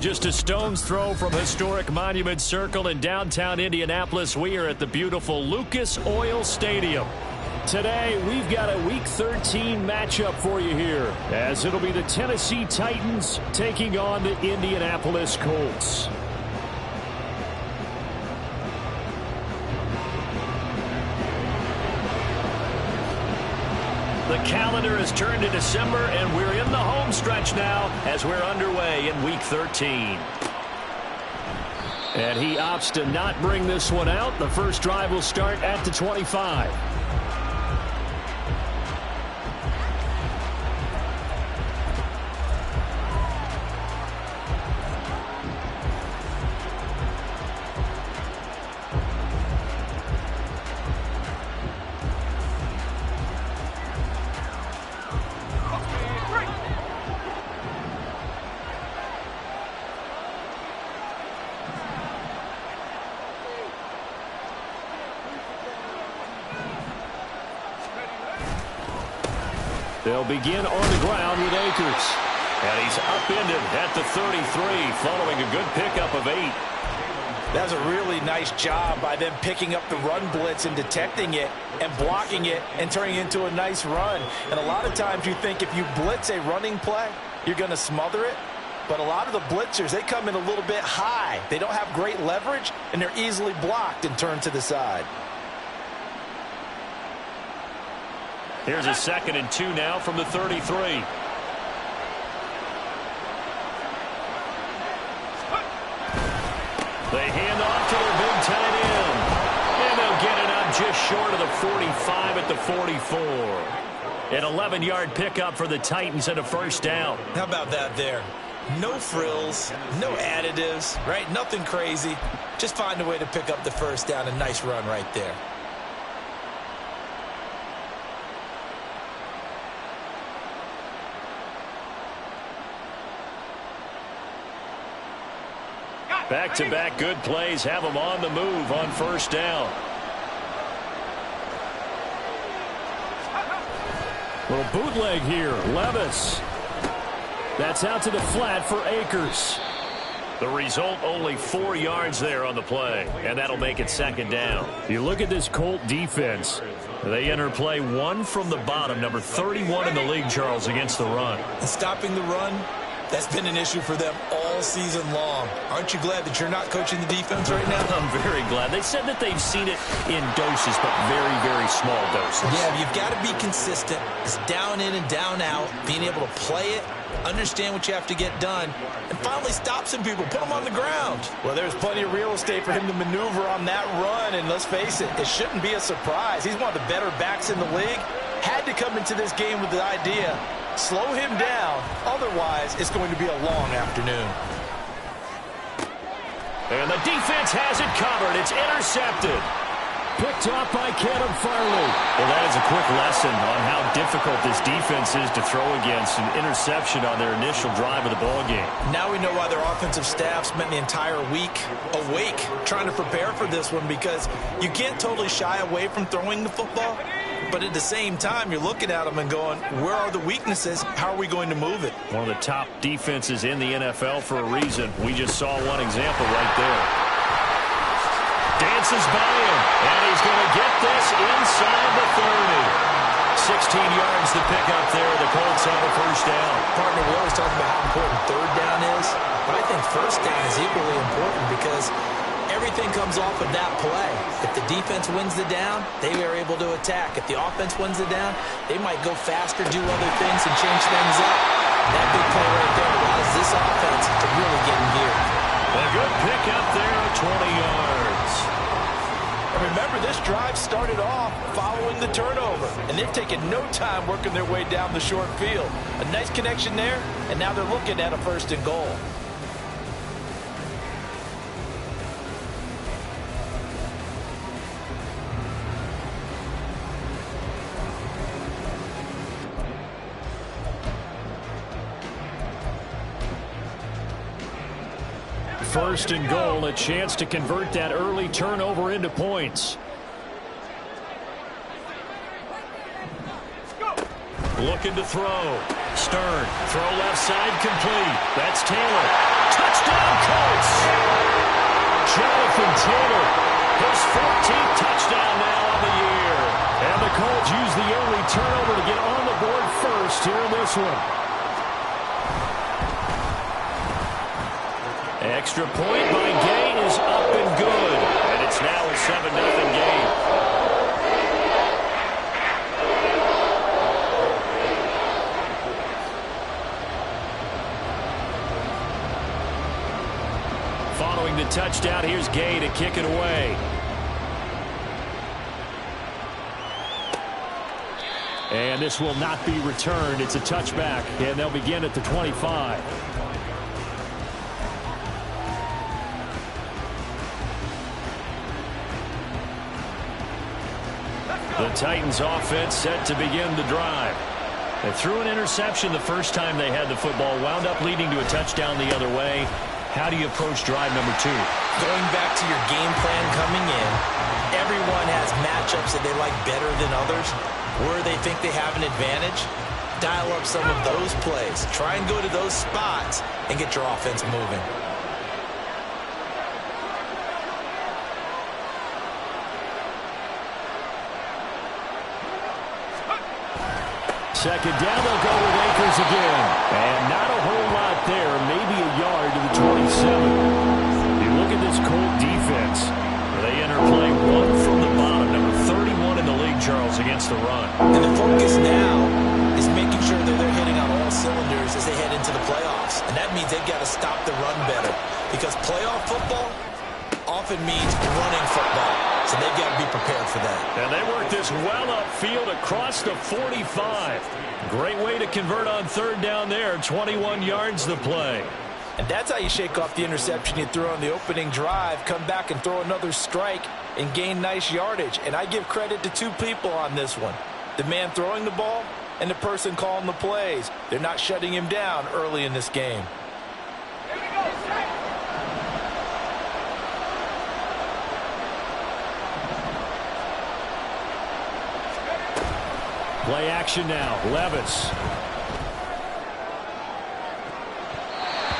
Just a stone's throw from historic Monument Circle in downtown Indianapolis, we are at the beautiful Lucas Oil Stadium. Today, we've got a Week 13 matchup for you here, as it'll be the Tennessee Titans taking on the Indianapolis Colts. The calendar has turned to December, and we're in the home stretch now as we're underway in Week 13. And he opts to not bring this one out. The first drive will start at the 25. They'll begin on the ground with Akers. And he's upended at the 33 following a good pickup of 8. That was a really nice job by them picking up the run blitz and detecting it and blocking it and turning it into a nice run. And a lot of times you think if you blitz a running play, you're going to smother it. But a lot of the blitzers, they come in a little bit high. They don't have great leverage, and they're easily blocked and turned to the side. Here's a 2nd and 2 now from the 33. They hand off to their big tight end. And they'll get it up just short of the 45 at the 44. An 11-yard pickup for the Titans and a first down. How about that there? No frills, no additives, right? Nothing crazy. Just find a way to pick up the first down. A nice run right there. Back-to-back good plays have them on the move on first down. Little bootleg here. Levis. That's out to the flat for Akers. The result, only 4 yards there on the play, and that'll make it 2nd down. You look at this Colt defense. They enter play 1 from the bottom, number 31 in the league, Charles, against the run. And stopping the run, that's been an issue for them all season long. Aren't you glad that you're not coaching the defense right now? I'm very glad. They said that they've seen it in doses, but very, very small doses. Yeah, you've got to be consistent. It's down in and down out, being able to play it, understand what you have to get done, and finally stop some people, put them on the ground. Well, there's plenty of real estate for him to maneuver on that run, and let's face it, it shouldn't be a surprise. He's one of the better backs in the league. Had to come into this game with the idea, slow him down, otherwise it's going to be a long afternoon. And the defense has it covered. It's intercepted. Picked off by Kevin Farley. Well, that is a quick lesson on how difficult this defense is to throw against. An interception on their initial drive of the ballgame. Now we know why their offensive staff spent the entire week awake trying to prepare for this one, because you can't totally shy away from throwing the football. But at the same time, you're looking at them and going, where are the weaknesses? How are we going to move it? One of the top defenses in the NFL for a reason. We just saw one example right there. Dances by him, and he's going to get this inside the 30. 16 yards to pick up there. The Colts have a first down. Partner, we always talk about how important third down is, but I think first down is equally important because everything comes off of that play. If the defense wins the down, they are able to attack. If the offense wins the down, they might go faster, do other things, and change things up. That big play right there allows this offense to really get in gear. A good pickup there at 20 yards. And remember, this drive started off following the turnover, and they've taken no time working their way down the short field. A nice connection there, and now they're looking at a 1st and goal. First and goal, a chance to convert that early turnover into points. Looking to throw. Stern, throw left side complete. That's Taylor. Touchdown! intended. His 14th touchdown now on the year. And the Colts use the only turnover to get on the board first here in this one. Extra point by Gay is up and good. And it's now a 7-0 game. Following the touchdown, here's Gay to kick it away. And this will not be returned. It's a touchback, and they'll begin at the 25. The Titans offense set to begin the drive. They threw an interception the first time they had the football, wound up leading to a touchdown the other way. How do you approach drive number 2? Going back to your game plan coming in, everyone has matchups that they like better than others. Where they think they have an advantage, dial up some of those plays. Try and go to those spots and get your offense moving. Second down, they'll go with Akers again. And not a whole lot there, maybe a yard to the 27. You look at this Colt defense. They enter play one from the bottom, number 31 in the league, Charles, against the run. And the focus now is making sure that they're hitting on all cylinders as they head into the playoffs. And that means they've got to stop the run better. Because playoff football often means running football. So they've got to be prepared for that. And they work this well upfield across the 45. Great way to convert on third down there. 21 yards to play. And that's how you shake off the interception you threw on the opening drive, come back and throw another strike and gain nice yardage. And I give credit to two people on this one. The man throwing the ball and the person calling the plays. They're not shutting him down early in this game. Play action now. Levis.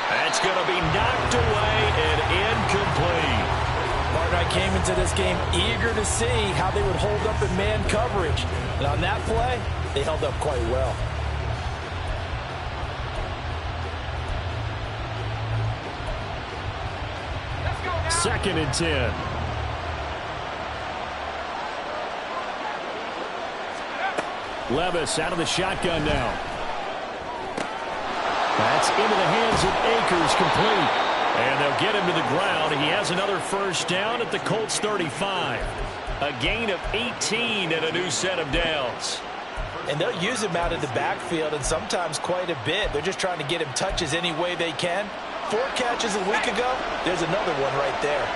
That's going to be knocked away and incomplete. Martin, I came into this game eager to see how they would hold up in man coverage. And on that play, they held up quite well. Second and 10. Levis out of the shotgun now. That's into the hands of Akers, complete. And they'll get him to the ground. He has another first down at the Colts 35. A gain of 18 and a new set of downs. And they'll use him out of the backfield, and sometimes quite a bit. They're just trying to get him touches any way they can. 4 catches a week ago, there's another one right there.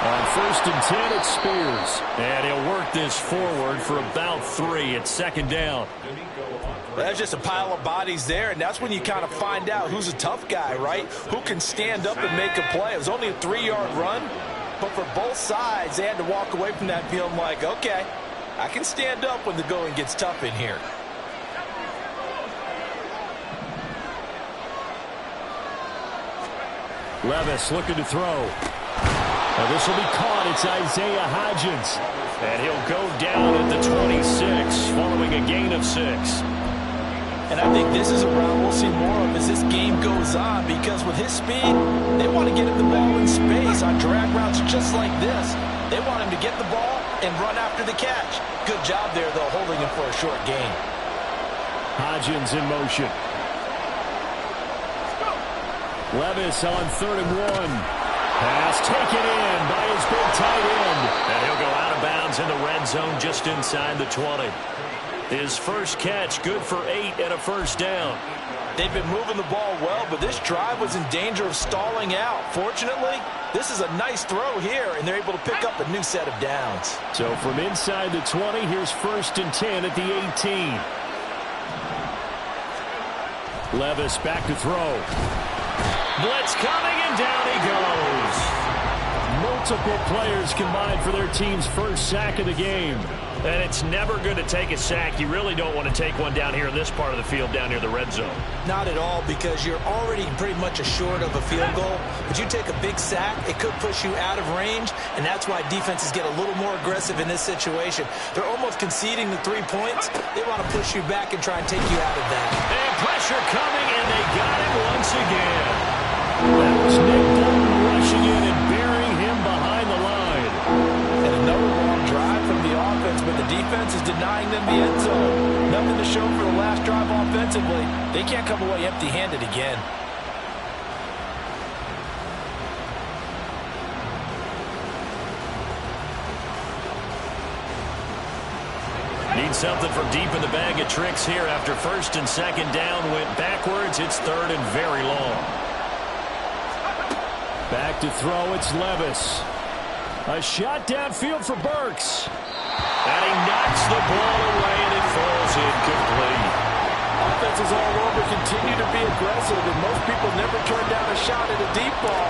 On first and 10, it's Spears. And he'll work this forward for about 3 at second down. That's just a pile of bodies there, and that's when you kind of find out who's a tough guy, right? Who can stand up and make a play. It was only a 3-yard run, but for both sides, they had to walk away from that feeling like, okay, I can stand up when the going gets tough in here. Levis looking to throw. Well, this will be caught. It's Isaiah Hodgins. And he'll go down at the 26 following a gain of 6. And I think this is a round we'll see more of as this game goes on, because with his speed, they want to get him the ball in space on drag routes just like this. They want him to get the ball and run after the catch. Good job there, though, holding him for a short gain. Hodgins in motion. Levis on 3rd and 1. Pass taken in by his big tight end. And he'll go out of bounds in the red zone just inside the 20. His first catch, good for 8 and a first down. They've been moving the ball well, but this drive was in danger of stalling out. Fortunately, this is a nice throw here, and they're able to pick up a new set of downs. So from inside the 20, here's first and 10 at the 18. Levis back to throw. Blitz coming, and down he goes. No Multiple players combined for their team's first sack of the game. And it's never going to take a sack. You really don't want to take one down here in this part of the field, down near the red zone. Not at all, because you're already pretty much assured of a field goal. But you take a big sack, it could push you out of range, and that's why defenses get a little more aggressive in this situation. They're almost conceding the 3 points. They want to push you back and try and take you out of that. And pressure coming, and they got him once again. That was Nick Bolton rushing in and burying him behind the line. And another long drive from the offense, but the defense is denying them the end zone. Nothing to show for the last drive offensively. They can't come away empty-handed again. Need something from deep in the bag of tricks here after first and second down went backwards. It's third and very long. Back to throw, it's Levis. A shot downfield for Burks. And he knocks the ball away, and it falls incomplete. Offenses all over continue to be aggressive, and most people never turn down a shot at a deep ball.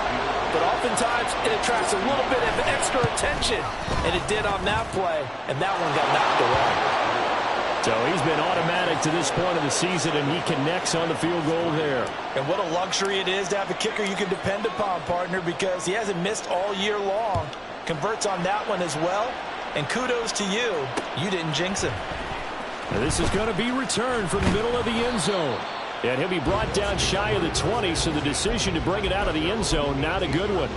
But oftentimes, it attracts a little bit of extra attention. And it did on that play, and that one got knocked away. So he's been automatic to this point of the season, and he connects on the field goal there. And what a luxury it is to have a kicker you can depend upon, partner, because he hasn't missed all year long. Converts on that one as well. And kudos to you. You didn't jinx him. Now this is going to be returned from the middle of the end zone. And he'll be brought down shy of the 20, so the decision to bring it out of the end zone, not a good one.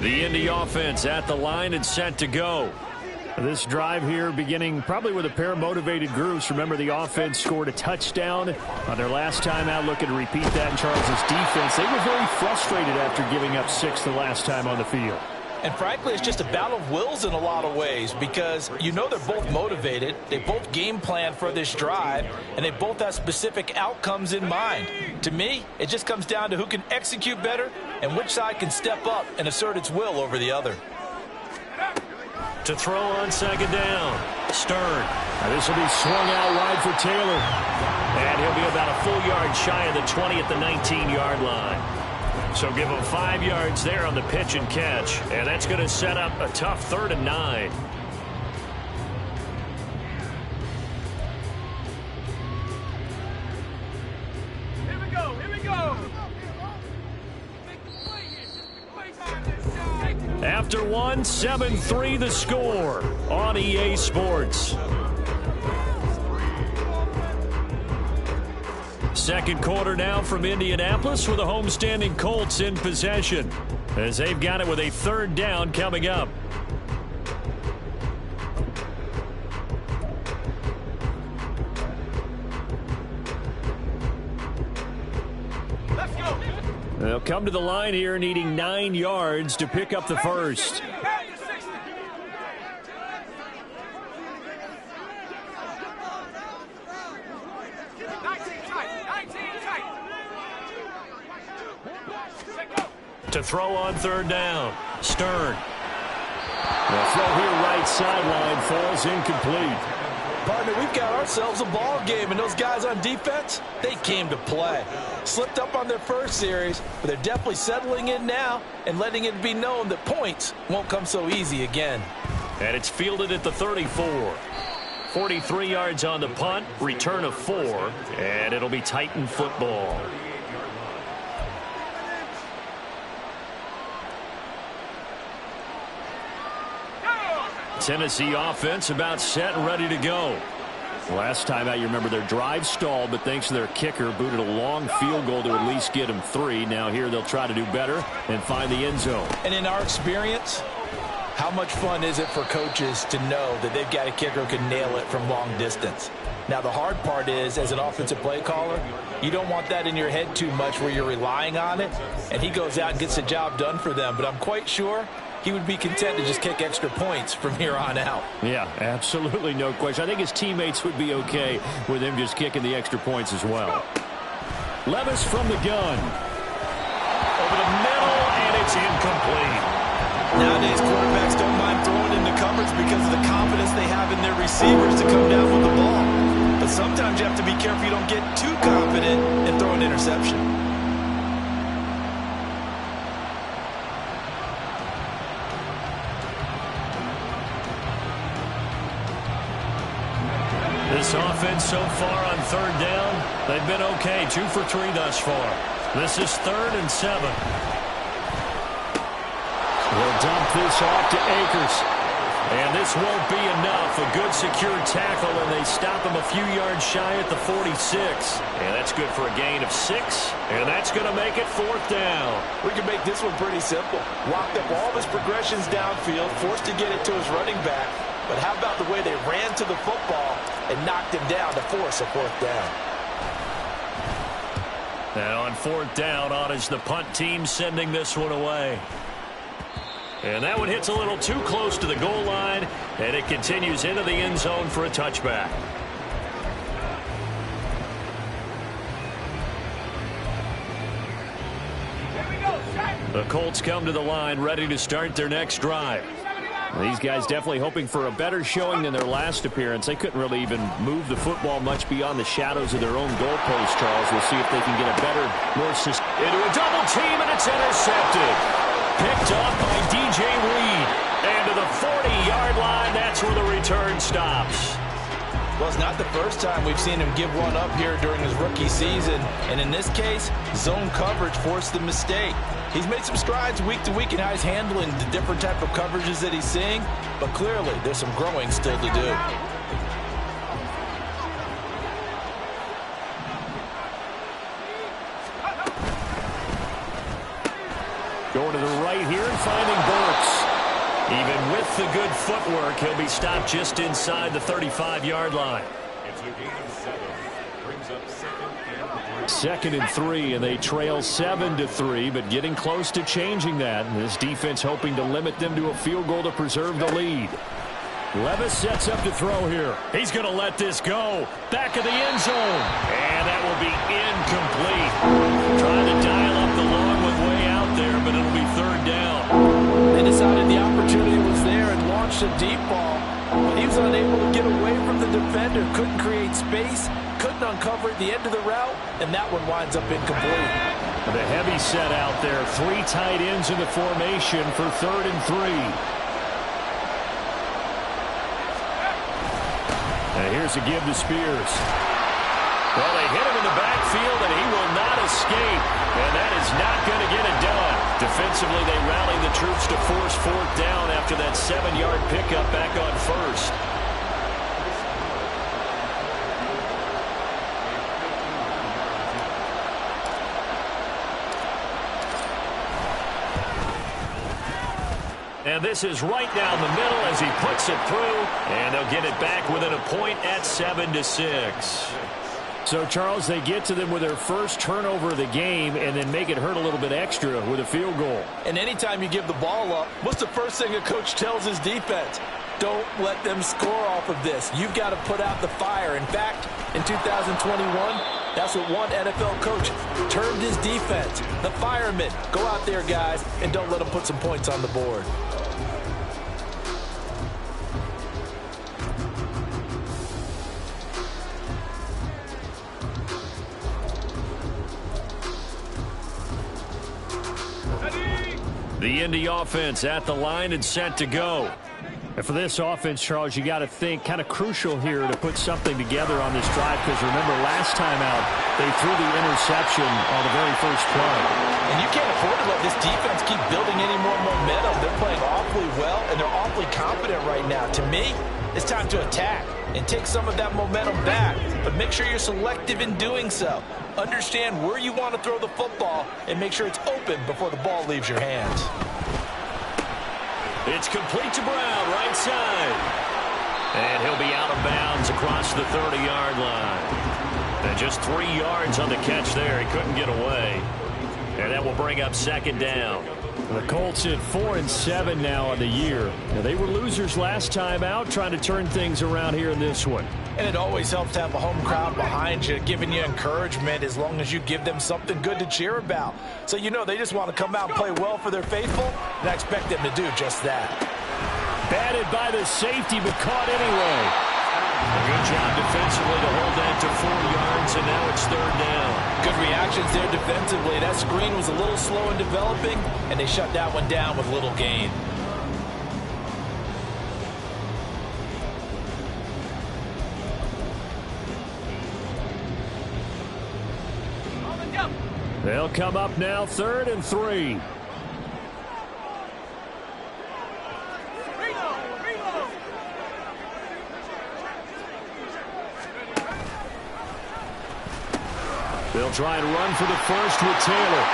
The Indy offense at the line and set to go. This drive here beginning probably with a pair of motivated groups. Remember, the offense scored a touchdown on their last time out. Looking to repeat that in Charles' defense. They were very frustrated after giving up 6 the last time on the field. And frankly, it's just a battle of wills in a lot of ways, because you know they're both motivated. They both game plan for this drive, and they both have specific outcomes in mind. To me, it just comes down to who can execute better and which side can step up and assert its will over the other. To throw on second down, Stern. Now this will be swung out wide for Taylor. And he'll be about a full yard shy of the 20 at the 19-yard line. So give him 5 yards there on the pitch and catch. And that's going to set up a tough 3rd and 9. Here we go. Here we go. After one, 7-3 the score on EA Sports. Second quarter now from Indianapolis with the homestanding Colts in possession, as they've got it with a 3rd down coming up. Let's go. They'll come to the line here needing 9 yards to pick up the first. To throw on 3rd down, Stern. The throw here right sideline falls incomplete. Partner, we've got ourselves a ball game, and those guys on defense, they came to play. Slipped up on their first series, but they're definitely settling in now and letting it be known that points won't come so easy again. And it's fielded at the 34. 43 yards on the punt, return of 4, and it'll be Titan football. Tennessee offense about set and ready to go. Last time out, you remember their drive stalled, but thanks to their kicker, booted a long field goal to at least get them 3. Now here they'll try to do better and find the end zone. And in our experience, how much fun is it for coaches to know that they've got a kicker who can nail it from long distance? Now, the hard part is, as an offensive play caller, you don't want that in your head too much where you're relying on it, and he goes out and gets the job done for them. But I'm quite sure he would be content to just kick extra points from here on out. Yeah, absolutely no question. I think his teammates would be okay with him just kicking the extra points as well. Levis from the gun. Over the middle, and it's incomplete. Nowadays, quarterbacks don't mind throwing into coverage because of the confidence they have in their receivers to come down with the ball. But sometimes you have to be careful you don't get too confident and throw an interception. This offense so far on third down, they've been okay. 2 for 3 thus far. This is 3rd and 7. They'll dump this off to Akers. And this won't be enough. A good secure tackle, and they stop him a few yards shy at the 46. And that's good for a gain of 6. And that's going to make it 4th down. We can make this one pretty simple. Locked up all of his progressions downfield, forced to get it to his running back. But how about the way they ran to the football and knocked him down to force a 4th down? And on 4th down, on is the punt team sending this one away. And that one hits a little too close to the goal line, and it continues into the end zone for a touchback. The Colts come to the line ready to start their next drive. These guys definitely hoping for a better showing than their last appearance. They couldn't really even move the football much beyond the shadows of their own goalpost, Charles. We'll see if they can get a better, more into a double team, and it's intercepted. Picked off by DJ Reed. And to the 40-yard line, that's where the return stops. Well, it's not the first time we've seen him give one up here during his rookie season. And in this case, zone coverage forced the mistake. He's made some strides week to week in how he's handling the different type of coverages that he's seeing. But clearly, there's some growing still to do. Going to the right here and finding Burks. Even with the good footwork, he'll be stopped just inside the 35-yard line. It's a gain of 7. Brings up 2nd and 3, and they trail 7-3, but getting close to changing that. And this defense hoping to limit them to a field goal to preserve the lead. Levis sets up to throw here. He's going to let this go. Back of the end zone. And that will be incomplete. Trying to dial up the long one way out there, but it'll be 3rd down. They decided the opportunity was there and launched a deep ball. But he was unable to get away from the defender. Couldn't create space. Couldn't uncover at the end of the route. And that one winds up incomplete. The heavy set out there. 3 tight ends in the formation for 3rd and 3. And here's a give to Spears. Well, they hit him in the backfield, and he will not escape. And that is not going to get it done. Defensively, they rallied the troops to force 4th down after that 7-yard pickup back on 1st. And this is right down the middle as he puts it through. And they'll get it back within a point at 7-6. So, Charles, they get to them with their first turnover of the game and then make it hurt a little bit extra with a field goal. And anytime you give the ball up, what's the first thing a coach tells his defense? Don't let them score off of this. You've got to put out the fire. In fact, in 2021, that's what one NFL coach termed his defense. The firemen. Go out there, guys, and don't let them put some points on the board. The Indy offense at the line and set to go. And for this offense, Charles, you got to think kind of crucial here to put something together on this drive, because remember last time out they threw the interception on the very first play. And you can't afford to let this defense keep building any more momentum. They're playing awfully well, and they're awfully confident right now. To me, it's time to attack and take some of that momentum back. But make sure you're selective in doing so. Understand where you want to throw the football and make sure it's open before the ball leaves your hands. It's complete to Brown, right side. And he'll be out of bounds across the 30-yard line. And just 3 yards on the catch there. He couldn't get away. And that will bring up 2nd down. The Colts at 4-7 now on the year. Now, they were losers last time out, trying to turn things around here in this one. And it always helps to have a home crowd behind you, giving you encouragement as long as you give them something good to cheer about. So you know they just want to come out and play well for their faithful, and I expect them to do just that. Batted by the safety, but caught anyway. A good job defensively to hold that to 4 yards, and now it's 3rd down. Good reactions there defensively. That screen was a little slow in developing, and they shut that one down with little gain. They'll come up now 3rd and 3. They'll try and run for the first with Taylor.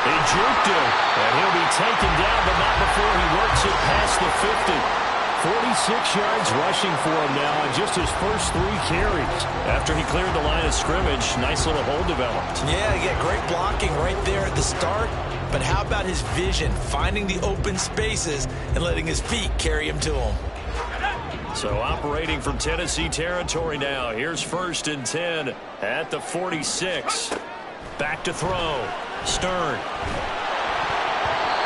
They juked him, and he'll be taken down, but not before he works it past the 50. 46 yards rushing for him now on just his first 3 carries. After he cleared the line of scrimmage, nice little hole developed. Yeah, he got great blocking right there at the start. But how about his vision, finding the open spaces and letting his feet carry him to him? So operating from Tennessee territory now. Here's 1st and 10 at the 46. Back to throw. Stern.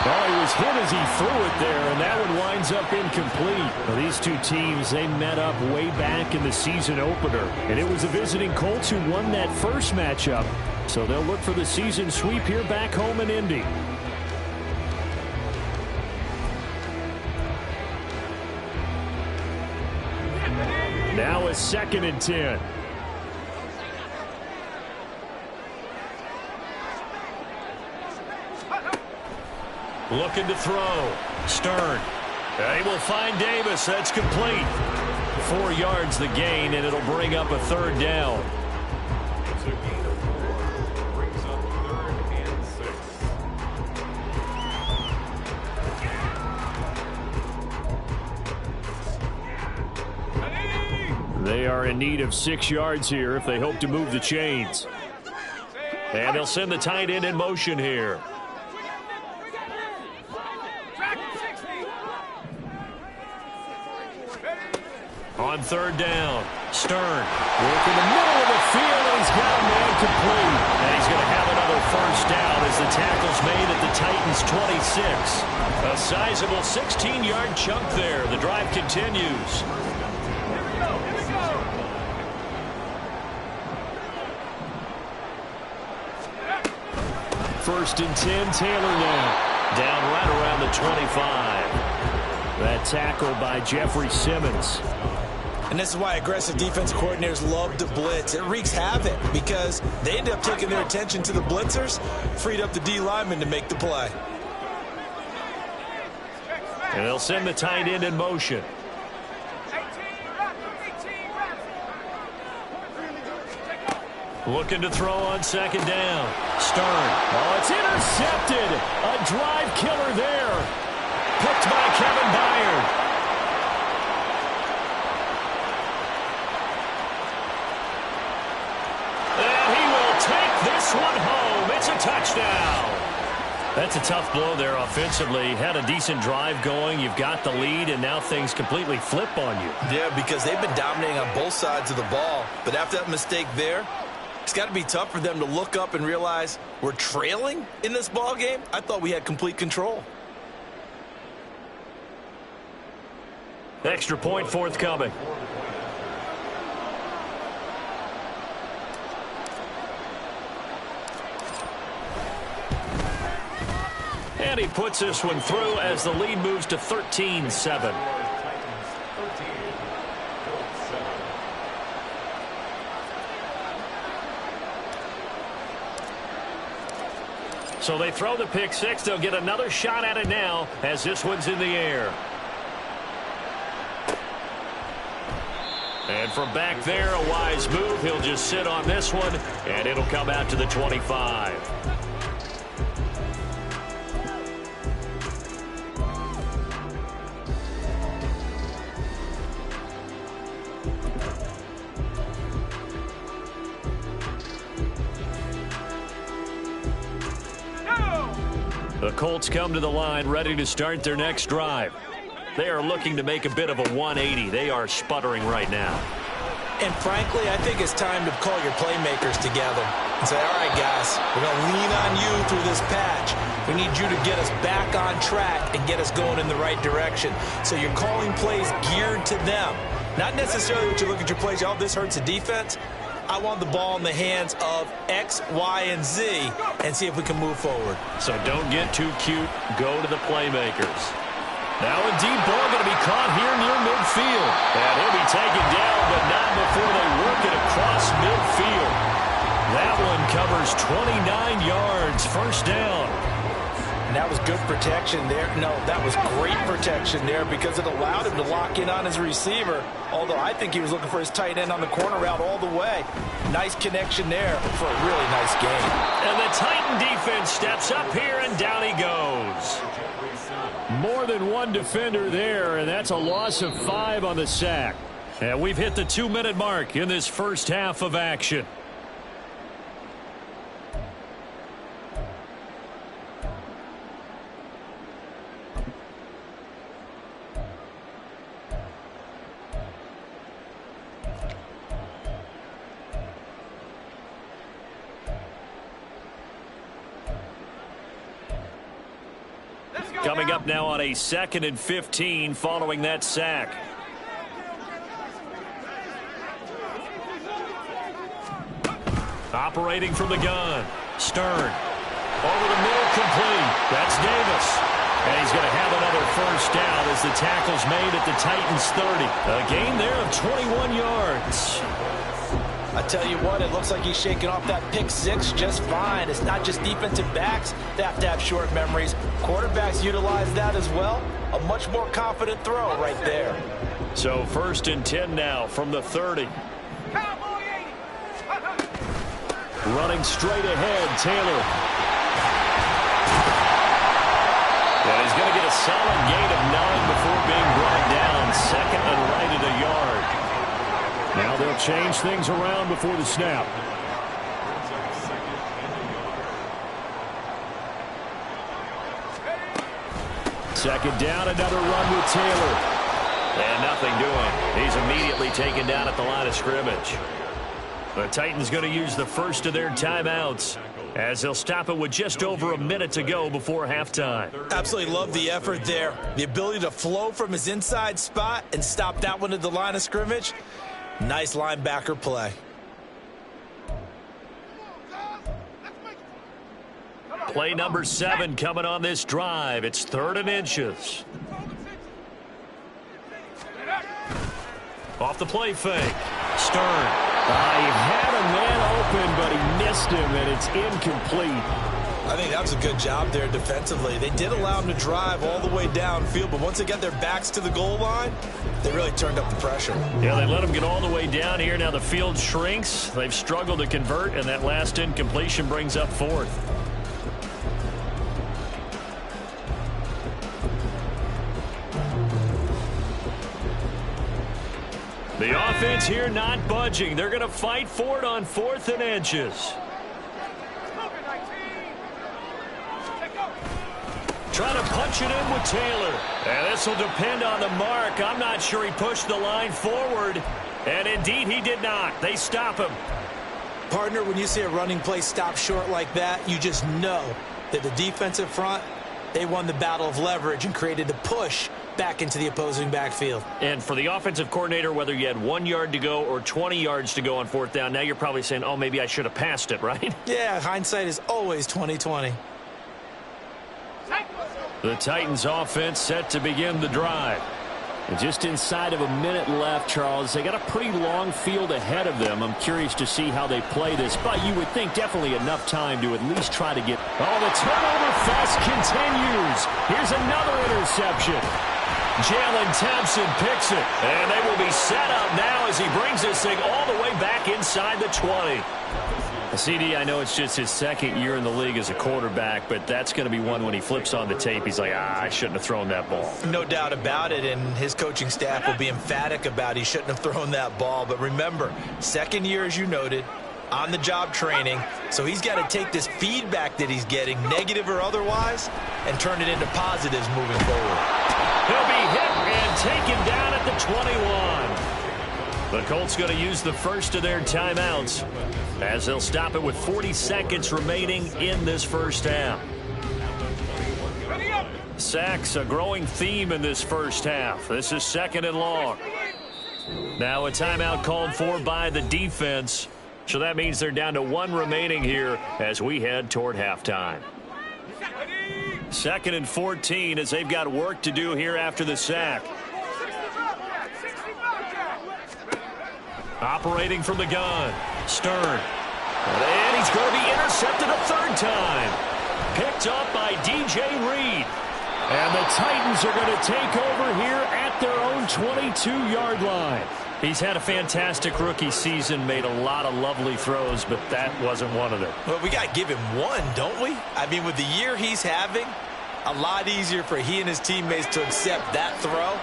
Oh, he was hit as he threw it there, and that one winds up incomplete. Well, these two teams, they met up way back in the season opener, and it was the visiting Colts who won that first matchup. So they'll look for the season sweep here back home in Indy. Now a 2nd and 10. Looking to throw. Stern. He will find Davis. That's complete. 4 yards the gain, and it'll bring up a 3rd down. It's a gain of 4. Brings up 3rd and 6. They are in need of 6 yards here if they hope to move the chains. And they'll send the tight end in motion here. On 3rd down, Stern work in the middle of the field, and he's got a man complete. And he's going to have another 1st down as the tackle's made at the Titans' 26. A sizable 16-yard chunk there. The drive continues. 1st and 10, Taylor now. Down right around the 25. That tackle by Jeffrey Simmons. And this is why aggressive defense coordinators love to blitz. It wreaks havoc because they end up taking their attention to the blitzers, freed up the D lineman to make the play. And they'll send the tight end in motion. Looking to throw on 2nd down. Stern. Oh, it's intercepted. A drive killer there. Picked by Kevin Byard. And he will take this one home. It's a touchdown. That's a tough blow there offensively. Had a decent drive going. You've got the lead, and now things completely flip on you. Yeah, because they've been dominating on both sides of the ball. But after that mistake there, it's got to be tough for them to look up and realize we're trailing in this ball game. I thought we had complete control. Extra point forthcoming. And he puts this one through as the lead moves to 13-7. So they throw the pick six. They'll get another shot at it now as this one's in the air. And from back there, a wise move. He'll just sit on this one, and it'll come out to the 25. The Colts come to the line ready to start their next drive. They are looking to make a bit of a 180. They are sputtering right now. And frankly, I think it's time to call your playmakers together and say, all right, guys, we're going to lean on you through this patch. We need you to get us back on track and get us going in the right direction. So you're calling plays geared to them. Not necessarily what you look at your plays, oh, this hurts the defense. I want the ball in the hands of X, Y, and Z and see if we can move forward. So don't get too cute. Go to the playmakers. Now a deep ball going to be caught here near midfield. And he'll be taken down, but not before they work it across midfield. That one covers 29 yards. First down. And that was good protection there. No, that was great protection there because it allowed him to lock in on his receiver. Although I think he was looking for his tight end on the corner route all the way. Nice connection there for a really nice game. And the Titan defense steps up here, and down he goes. More than one defender there, and that's a loss of 5 on the sack. And we've hit the 2-minute mark in this first half of action. Coming up now on a 2nd and 15 following that sack. Operating from the gun. Stern. Over the middle, complete. That's Davis. And he's going to have another first down as the tackle's made at the Titans' 30. A gain there of 21 yards. I tell you what, it looks like he's shaking off that pick six just fine. It's not just defensive backs that have to have short memories. Quarterbacks utilize that as well. A much more confident throw right there. So 1st and 10 now from the 30. Running straight ahead, Taylor. And he's going to get a solid gain of 9 before being brought down. 2nd and right at a yard. Now they'll change things around before the snap. Second down, another run with Taylor. And nothing doing. He's immediately taken down at the line of scrimmage. The Titans going to use the first of their timeouts as they'll stop it with just over a minute to go before halftime. Absolutely love the effort there. The ability to flow from his inside spot and stop that one at the line of scrimmage. Nice linebacker play. Play number 7 coming on this drive. It's 3rd and inches. Off the play fake. Stern. He had a man open, but he missed him, and it's incomplete. I think that was a good job there defensively. They did allow him to drive all the way downfield, but once they got their backs to the goal line, they really turned up the pressure. Yeah, they let him get all the way down here. Now the field shrinks. They've struggled to convert, and that last incompletion brings up 4th. The offense here not budging. They're going to fight for it on 4th and inches. Trying to punch it in with Taylor. And this will depend on the mark. I'm not sure he pushed the line forward. And indeed, he did not. They stop him. Partner, when you see a running play stop short like that, you just know that the defensive front, they won the battle of leverage and created a push back into the opposing backfield. And for the offensive coordinator, whether you had 1 yard to go or 20 yards to go on 4th down, now you're probably saying, oh, maybe I should have passed it, right? Yeah, hindsight is always 20/20. The Titans offense set to begin the drive. And just inside of a minute left, Charles. They got a pretty long field ahead of them. I'm curious to see how they play this, but you would think definitely enough time to at least try to get... Oh, the turnover fest continues. Here's another interception. Jalen Thompson picks it, and they will be set up now as he brings this thing all the way back inside the 20. CD, I know it's just his 2nd year in the league as a quarterback, but that's going to be one when he flips on the tape. He's like, I shouldn't have thrown that ball. No doubt about it, and his coaching staff will be emphatic about he shouldn't have thrown that ball. But remember, 2nd year, as you noted, on-the-job training, so he's got to take this feedback that he's getting, negative or otherwise, and turn it into positives moving forward. He'll be hit and taken down at the 21. The Colts going to use the first of their timeouts as they'll stop it with 40 seconds remaining in this first half. Sacks, a growing theme in this first half. This is 2nd and long. Now a timeout called for by the defense. So that means they're down to 1 remaining here as we head toward halftime. 2nd and 14 as they've got work to do here after the sack. Operating from the gun, Stern. And he's going to be intercepted a 3rd time. Picked up by DJ Reed. And the Titans are going to take over here at their own 22-yard line. He's had a fantastic rookie season, made a lot of lovely throws, but that wasn't one of them. Well, we got to give him one, don't we? I mean, with the year he's having, a lot easier for he and his teammates to accept that throw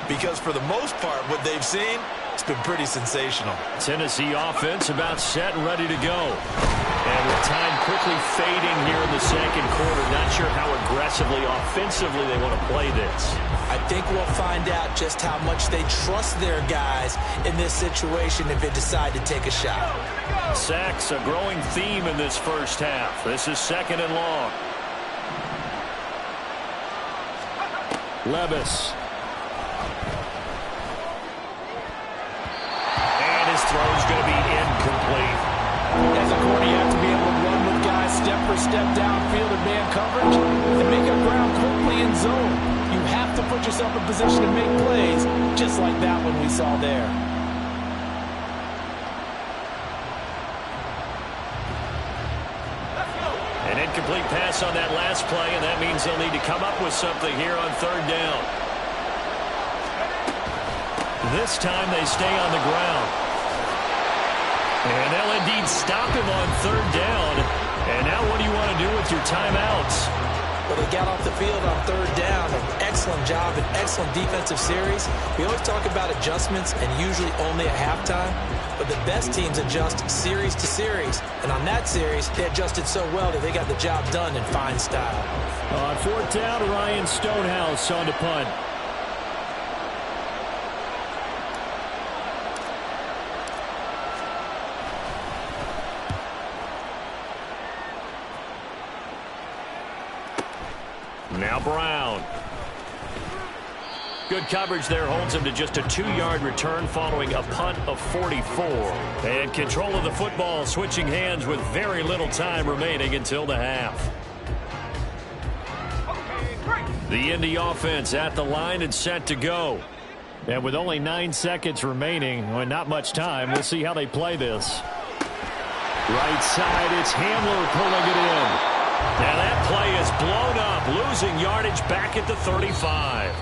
because for the most part, what they've seen, it's been pretty sensational. Tennessee offense about set and ready to go. And with time quickly fading here in the 2nd quarter, not sure how aggressively, offensively they want to play this. I think we'll find out just how much they trust their guys in this situation if they decide to take a shot. Sacks, a growing theme in this first half. This is 2nd and long. Levis. And his throw's going to be incomplete. As a corner, you have to be able to run with guys step for step downfield in man coverage and make up ground quickly in zone. You have to put yourself in position to make plays, just like that one we saw there. An incomplete pass on that last play, and that means they'll need to come up with something here on 3rd down. This time they stay on the ground. And they'll indeed stop him on 3rd down. And now what do you want to do with your timeouts? Well, they got off the field on 3rd down. An excellent job, an excellent defensive series. We always talk about adjustments and usually only at halftime. But the best teams adjust series to series. And on that series, they adjusted so well that they got the job done in fine style. On 4th down, Ryan Stonehouse on to punt. Now Brown. Good coverage there holds him to just a 2-yard return following a punt of 44. And control of the football switching hands with very little time remaining until the half. The Indy offense at the line and set to go. And with only 9 seconds remaining, well, not much time, we'll see how they play this. Right side, it's Hamler pulling it in. Now that play is blown up, losing yardage back at the 35.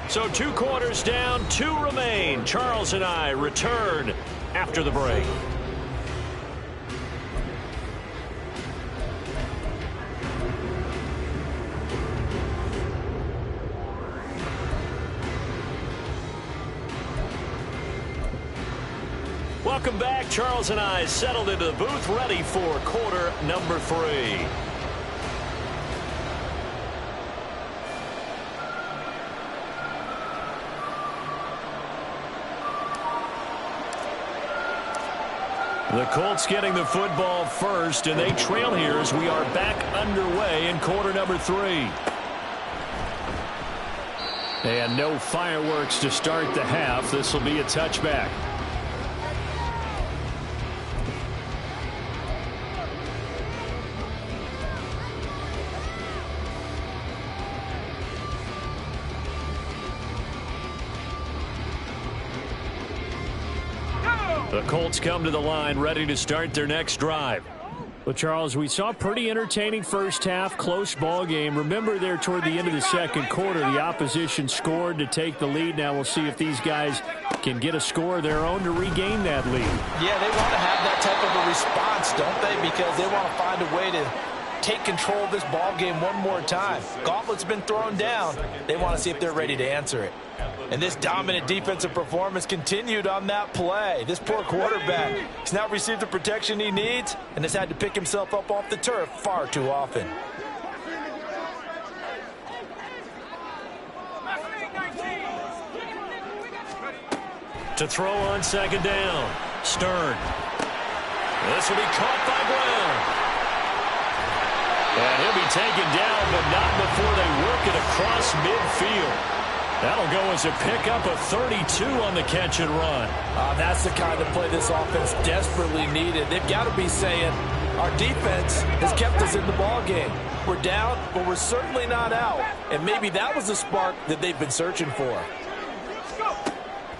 So 2 quarters down, 2 remain. Charles and I return after the break. Welcome back. Charles and I settled into the booth, ready for quarter number 3. The Colts getting the football first, and they trail here as we are back underway in quarter number 3. And no fireworks to start the half. This will be a touchback. The Colts come to the line ready to start their next drive. Well, Charles, we saw a pretty entertaining first half, close ball game. Remember there toward the end of the 2nd quarter, the opposition scored to take the lead. Now we'll see if these guys can get a score of their own to regain that lead. Yeah, they want to have that type of a response, don't they? Because they want to find a way to take control of this ball game one more time. Gauntlet's been thrown down. They want to see if they're ready to answer it. And this dominant defensive performance continued on that play. This poor quarterback has now received the protection he needs and has had to pick himself up off the turf far too often. To throw on second down. Stern. This will be caught by Brown. And he'll be taken down, but not before they work it across midfield. That'll go as a pickup of 32 on the catch and run. That's the kind of play this offense desperately needed. They've got to be saying, our defense has kept us in the ball game. We're down, but we're certainly not out. And maybe that was the spark that they've been searching for.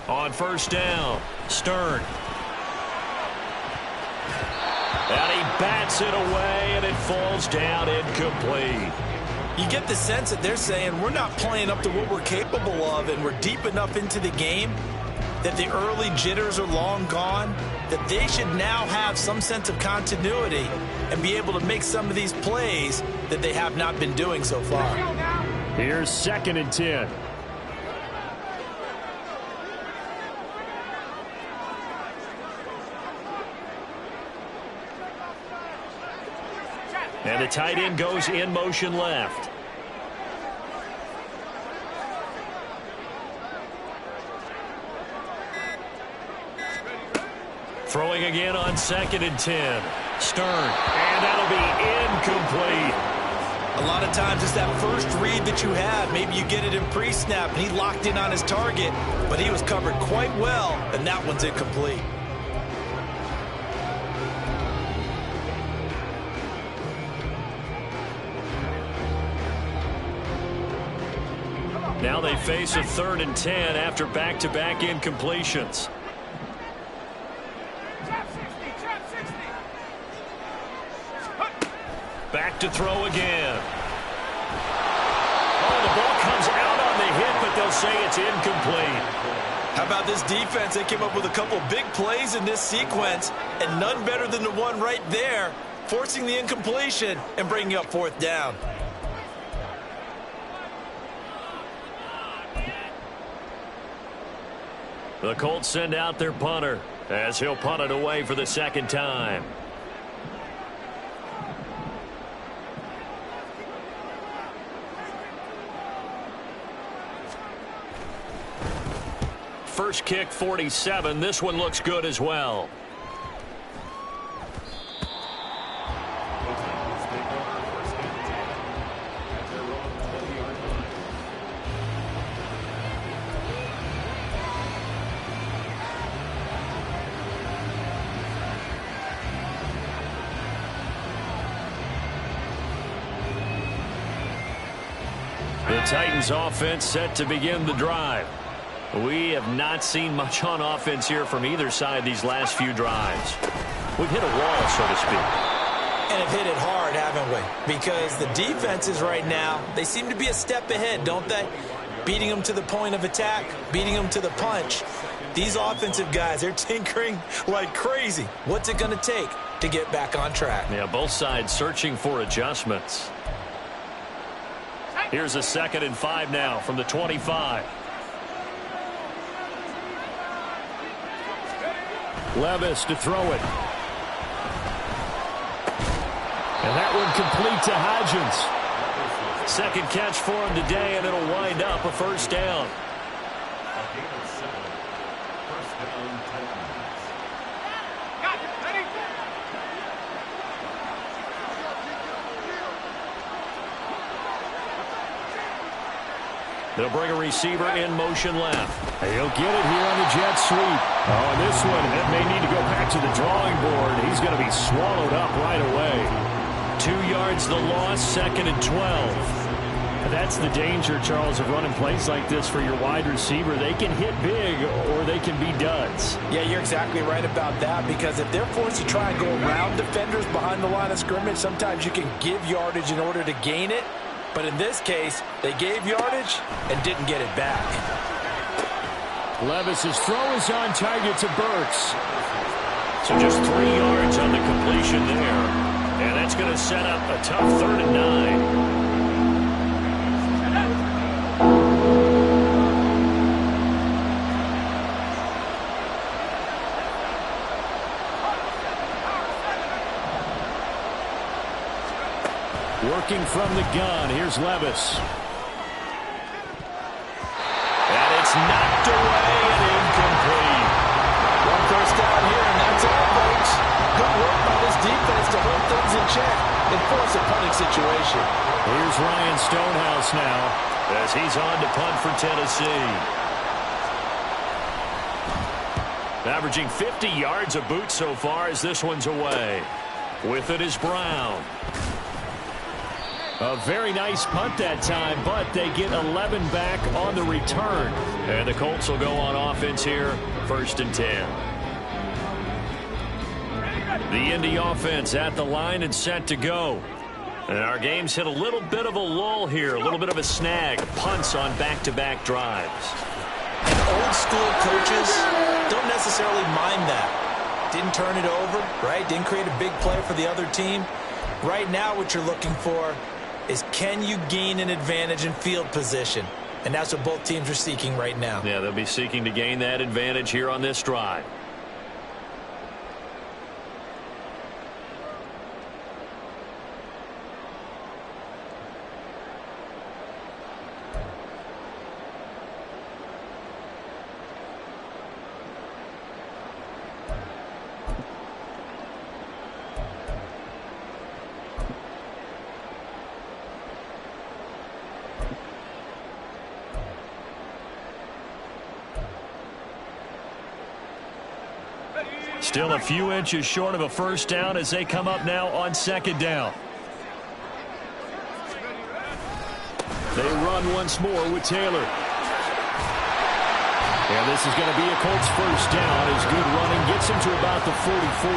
On first down, Stern. And he bats it away, and it falls down incomplete. You get the sense that they're saying we're not playing up to what we're capable of, and we're deep enough into the game that the early jitters are long gone, that they should now have some sense of continuity and be able to make some of these plays that they have not been doing so far. Here's 2nd and 10. And the tight end goes in motion left. Throwing again on 2nd and 10. Stern. And that'll be incomplete. A lot of times it's that first read that you have. Maybe you get it in pre-snap, and he locked in on his target, but he was covered quite well, and that one's incomplete. Now they face a 3rd and 10 after back-to-back incompletions. Back to throw again. Oh, the ball comes out on the hit, but they'll say it's incomplete. How about this defense? They came up with a couple big plays in this sequence, and none better than the one right there, forcing the incompletion and bringing up 4th down. The Colts send out their punter as he'll punt it away for the 2nd time. First kick 47. This one looks good as well. The Titans offense set to begin the drive. We have not seen much on offense here from either side these last few drives. We've hit a wall, so to speak. And have hit it hard, haven't we? Because the defenses right now, they seem to be a step ahead, don't they? Beating them to the point of attack, beating them to the punch. These offensive guys, they're tinkering like crazy. What's it going to take to get back on track? Yeah, both sides searching for adjustments. Here's a 2nd and 5 now from the 25. Levis to throw it. And that one complete to Hodgins. 2nd catch for him today, and it'll wind up a 1st down. They'll bring a receiver in motion left. He'll get it here on the jet sweep. Oh, and this one, that may need to go back to the drawing board. He's going to be swallowed up right away. 2 yards the loss, 2nd and 12. That's the danger, Charles, of running plays like this for your wide receiver. They can hit big or they can be duds. Yeah, you're exactly right about that, because if they're forced to try and go around defenders behind the line of scrimmage, sometimes you can give yardage in order to gain it. But in this case, they gave yardage and didn't get it back. Levis's throw is on target to Burks. So just 3 yards on the completion there. And that's going to set up a tough 3rd and 9. Working from the gun, here's Levis. And it's knocked away and incomplete. One first down here, and that's all, folks. Good work by this defense to hold things in check and force a punting situation. Here's Ryan Stonehouse now as he's on to punt for Tennessee. Averaging 50 yards a boot so far as this one's away. With it is Brown. A very nice punt that time, but they get 11 back on the return. And the Colts will go on offense here, 1st and 10. The Indy offense at the line and set to go. And our game's hit a little bit of a lull here, a little bit of a snag. Punts on back-to-back drives. And old school coaches don't necessarily mind that. Didn't turn it over, right? Didn't create a big play for the other team. Right now what you're looking for is, can you gain an advantage in field position? And that's what both teams are seeking right now. Yeah, they'll be seeking to gain that advantage here on this drive. Still a few inches short of a first down as they come up now on 2nd down. They run once more with Taylor. And this is going to be a Colts first down as good running gets him to about the 44.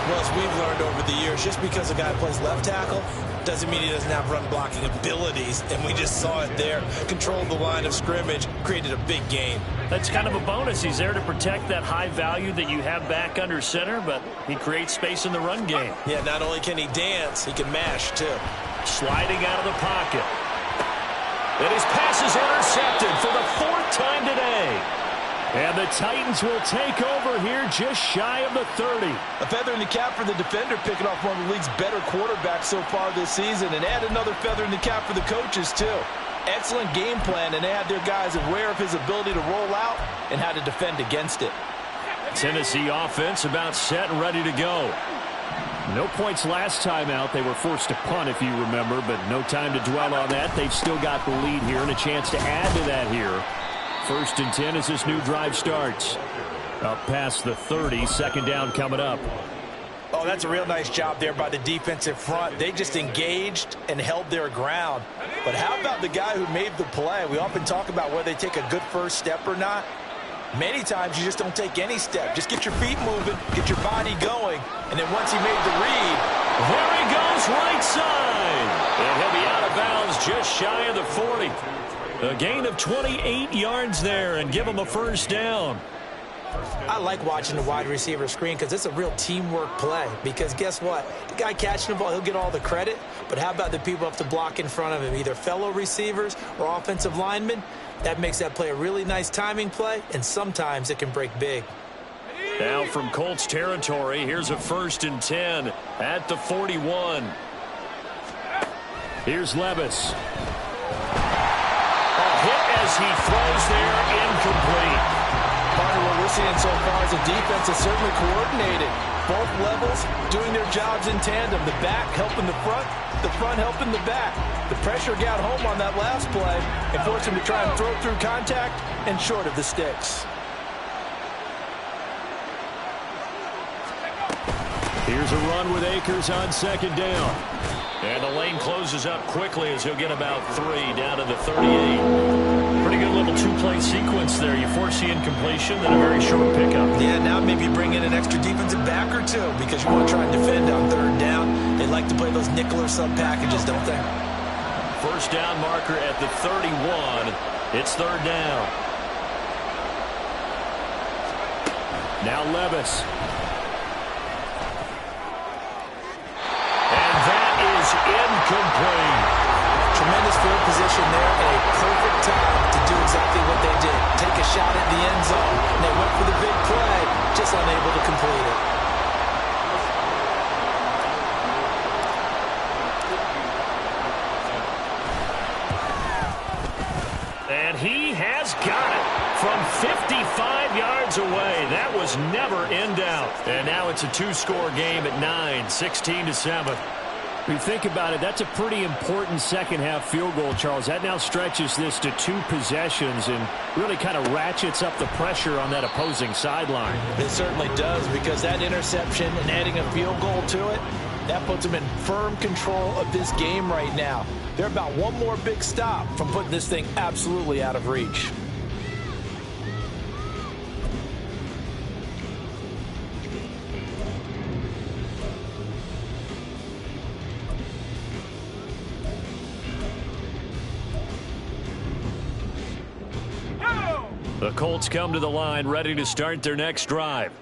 Well, as we've learned over the years, just because a guy plays left tackle doesn't mean he doesn't have run blocking abilities. And we just saw it there. Controlled the line of scrimmage, created a big gain. That's kind of a bonus. He's there to protect that high value that you have back under center, but he creates space in the run game. Yeah, not only can he dance, he can mash, too. Sliding out of the pocket. And his pass is intercepted for the 4th time today. And the Titans will take over here just shy of the 30. A feather in the cap for the defender, picking off one of the league's better quarterbacks so far this season, and add another feather in the cap for the coaches, too. Excellent game plan, and they had their guys aware of his ability to roll out and how to defend against it. Tennessee offense about set and ready to go. No points last time out. They were forced to punt, if you remember, but no time to dwell on that. They've still got the lead here and a chance to add to that here. 1st and 10 as this new drive starts. Up past the 30, 2nd down coming up. Oh, that's a real nice job there by the defensive front. They just engaged and held their ground. But how about the guy who made the play? We often talk about whether they take a good first step or not. Many times you just don't take any step. Just get your feet moving, get your body going, and then once he made the read, there he goes right side. And he'll be out of bounds just shy of the 40. A gain of 28 yards there and give him a first down. I like watching the wide receiver screen because it's a real teamwork play. Because guess what? The guy catching the ball, he'll get all the credit. But how about the people who have to block in front of him, either fellow receivers or offensive linemen? That makes that play a really nice timing play, and sometimes it can break big. Now from Colts territory, here's a 1st and 10 at the 41. Here's Levis. A hit as he throws there, incomplete. Part of what we're seeing so far is the defense is certainly coordinated. Both levels doing their jobs in tandem. The back helping the front helping the back. The pressure got home on that last play and forced him to try and throw through contact and short of the sticks. Here's a run with Akers on 2nd down. And the lane closes up quickly as he'll get about 3 down to the 38. Pretty good little two-play sequence there. You force the incompletion, then a very short pickup. Yeah, now maybe bring in an extra defensive back or two because you want to try and defend on 3rd down. They like to play those nickel or sub packages, don't they? First down marker at the 31. It's 3rd down. Now Levis. time to do exactly what they did. Take a shot at the end zone. And they went for the big play, just unable to complete it. And he has got it from 55 yards away. That was never in doubt. And now it's a two-score game at 9, 16-7. When you think about it, that's a pretty important second-half field goal, Charles. That now stretches this to 2 possessions and really kind of ratchets up the pressure on that opposing sideline. It certainly does, because that interception and adding a field goal to it, that puts them in firm control of this game right now. They're about one more big stop from putting this thing absolutely out of reach. The Colts come to the line ready to start their next drive.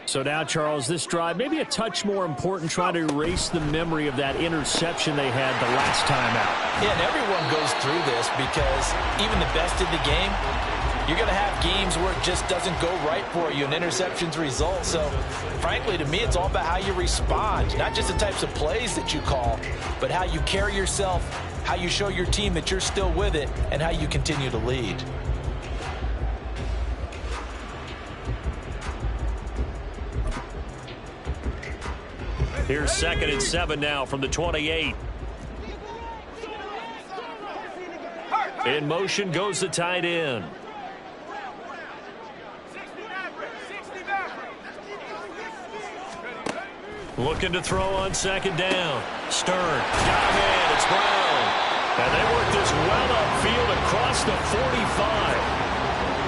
So now, Charles, this drive may be a touch more important, trying to erase the memory of that interception they had the last time out. Yeah, and everyone goes through this, because even the best in the game, you're going to have games where it just doesn't go right for you and interceptions result. So, frankly, to me, it's all about how you respond, not just the types of plays that you call, but how you carry yourself, how you show your team that you're still with it, and how you continue to lead. Here's 2nd and 7 now from the 28. In motion goes the tight end. Looking to throw on 2nd down. Stern. Got him in. It's Brown. And they work this well upfield across the 45.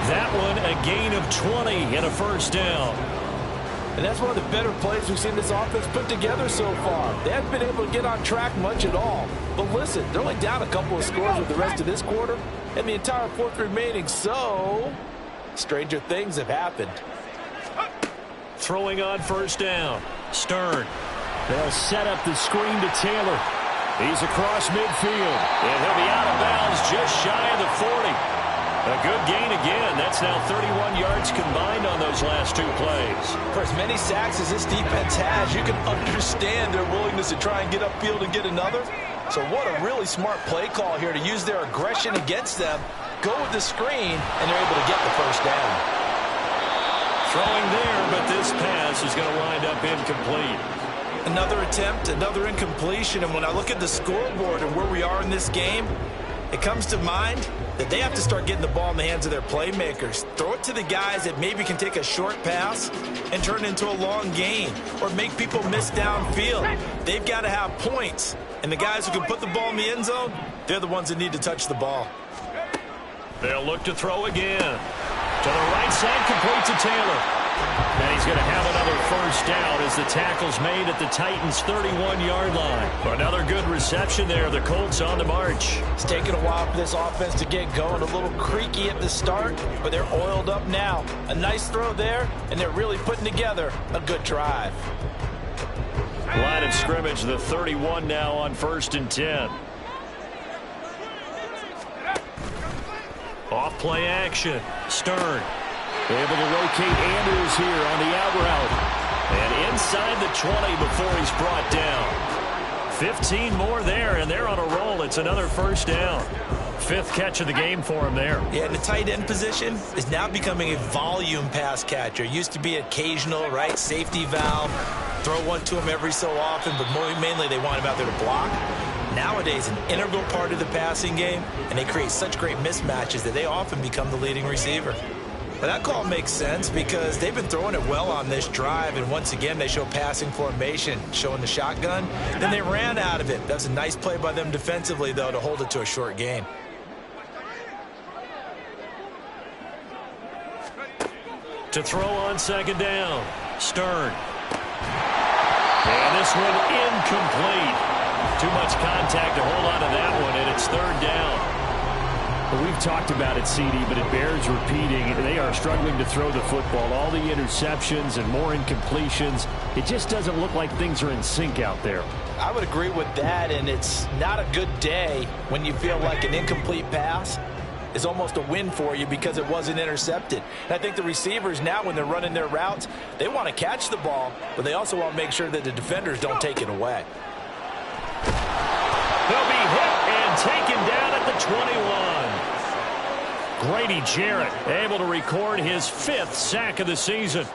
That one a gain of 20 and a first down. And that's one of the better plays we've seen this offense put together so far. They haven't been able to get on track much at all. But listen, they're only down a couple of scores with the rest of this quarter and the entire fourth remaining. So, stranger things have happened. Throwing on 1st down. Stern. They'll set up the screen to Taylor. He's across midfield. And he'll be out of bounds just shy of the 40. A good gain again. That's now 31 yards combined on those last 2 plays. For as many sacks as this defense has, you can understand their willingness to try and get upfield and get another. So what a really smart play call here to use their aggression against them, go with the screen, and they're able to get the first down. Throwing there, but this pass is going to wind up incomplete. Another attempt, another incompletion, and when I look at the scoreboard and where we are in this game, it comes to mind that they have to start getting the ball in the hands of their playmakers. Throw it to the guys that maybe can take a short pass and turn it into a long gain, or make people miss downfield. They've got to have points, and the guys who can put the ball in the end zone, they're the ones that need to touch the ball. They'll look to throw again. To the right side, complete to Taylor. And he's going to have another first down as the tackle's made at the Titans' 31-yard line. Another good reception there. The Colts on the march. It's taken a while for this offense to get going. A little creaky at the start, but they're oiled up now. A nice throw there, and they're really putting together a good drive. Line of scrimmage, the 31 now on 1st and 10. Off play action. Stern. Able to locate Andrews here on the out route. And inside the 20 before he's brought down. 15 more there, and they're on a roll. It's another first down. 5th catch of the game for him there. Yeah, and the tight end position is now becoming a volume pass catcher. Used to be occasional, right? Safety valve. Throw one to him every so often, but mainly they want him out there to block. Nowadays, an integral part of the passing game, and they create such great mismatches that they often become the leading receiver. But that call makes sense because they've been throwing it well on this drive, and once again they show passing formation, showing the shotgun. Then they ran out of it. That's a nice play by them defensively, though, to hold it to a short gain. To throw on 2nd down. Stern. And this one incomplete. Too much contact to hold on to that one, and it's 3rd down. Well, we've talked about it, CD, but it bears repeating. They are struggling to throw the football. All the interceptions and more incompletions. It just doesn't look like things are in sync out there. I would agree with that, and it's not a good day when you feel like an incomplete pass is almost a win for you because it wasn't intercepted. And I think the receivers now, when they're running their routes, they want to catch the ball, but they also want to make sure that the defenders don't take it away. They'll be hit and taken down at the 21. Grady Jarrett able to record his 5th sack of the season.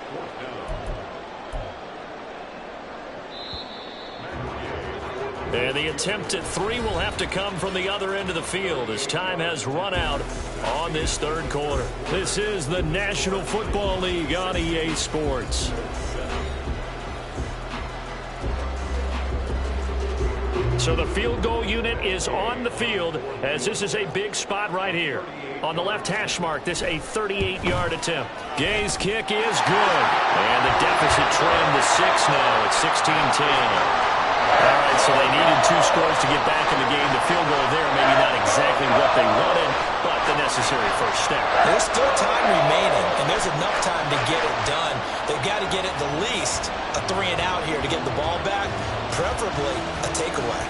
And the attempt at 3 will have to come from the other end of the field as time has run out on this 3rd quarter. This is the National Football League on EA Sports. So the field goal unit is on the field as this is a big spot right here. On the left hash mark, this a 38-yard attempt. Gay's kick is good. And the deficit trend to 6 now at 16-10. All right, so they needed 2 scores to get back in the game. The field goal there, maybe not exactly what they wanted, but the necessary first step. There's still time remaining, and there's enough time to get it done. They've got to get it the least a 3-and-out here to get the ball back, preferably a takeaway.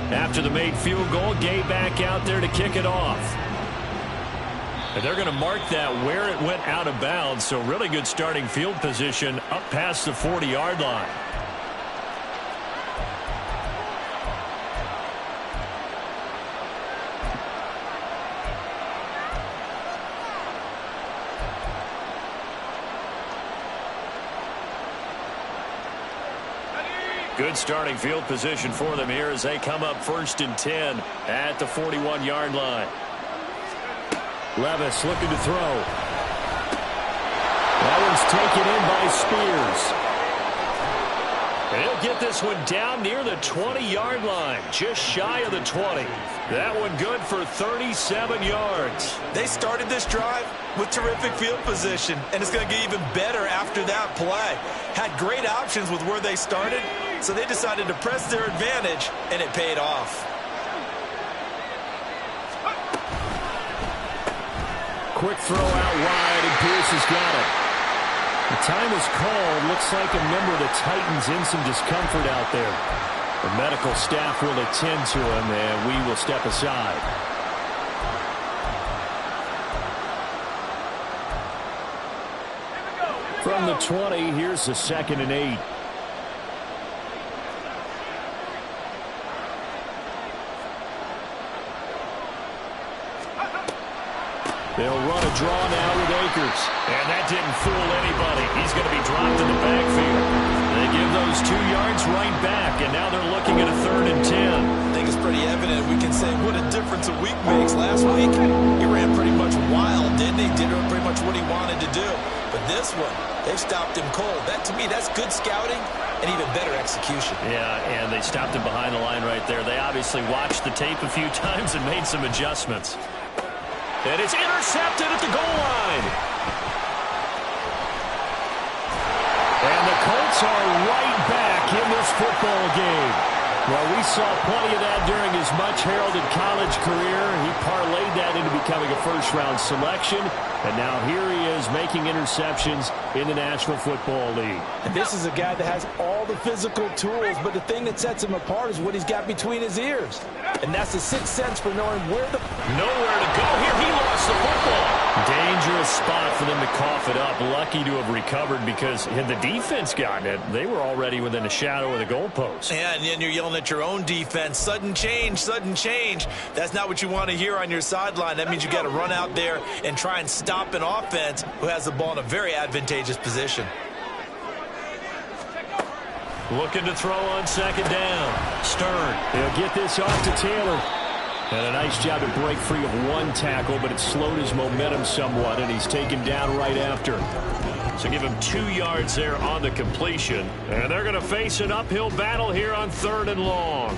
After the made field goal, Gay back out there to kick it off. And they're going to mark that where it went out of bounds, so really good starting field position up past the 40-yard line. Good starting field position for them here as they come up 1st and 10 at the 41-yard line. Levis looking to throw. That one's taken in by Spears. And he'll get this one down near the 20-yard line, just shy of the 20. That one good for 37 yards. They started this drive with terrific field position, and it's going to get even better after that play. Had great options with where they started, so they decided to press their advantage, and it paid off. Quick throw out wide, and Pierce has got it. The time is called. Looks like a member of the Titans in some discomfort out there. The medical staff will attend to him, and we will step aside. From the 20, here's the 2nd and 8. They'll run a draw now with Akers. And that didn't fool anybody. He's going to be dropped in the backfield. They give those 2 yards right back, and now they're looking at a 3rd and 10. I think it's pretty evident. We can say what a difference a week makes. Last week, he ran pretty much wild, didn't he? Did pretty much what he wanted to do. But this one, they've stopped him cold. That, to me, that's good scouting and even better execution. Yeah, and they stopped him behind the line right there. They obviously watched the tape a few times and made some adjustments. And it's intercepted at the goal line. And the Colts are right back in this football game. Well, we saw plenty of that during his much-heralded college career. He parlayed that into becoming a first-round selection. And now here he is making interceptions in the National Football League. And this is a guy that has all the physical tools, but the thing that sets him apart is what he's got between his ears. And that's the sixth sense for knowing where the... Nowhere to go here. He lost the football. Dangerous spot for them to cough it up. Lucky to have recovered because had the defense gotten it, they were already within a shadow of the goalpost. Yeah, and then you're yelling at your own defense. Sudden change, sudden change. That's not what you want to hear on your sideline. That means you got to run out there and try and stop an offense who has the ball in a very advantageous position. Looking to throw on 2nd down. Stern. He'll get this off to Taylor. And a nice job to break free of one tackle, but it slowed his momentum somewhat, and he's taken down right after. So give him 2 yards there on the completion. And they're going to face an uphill battle here on 3rd and long.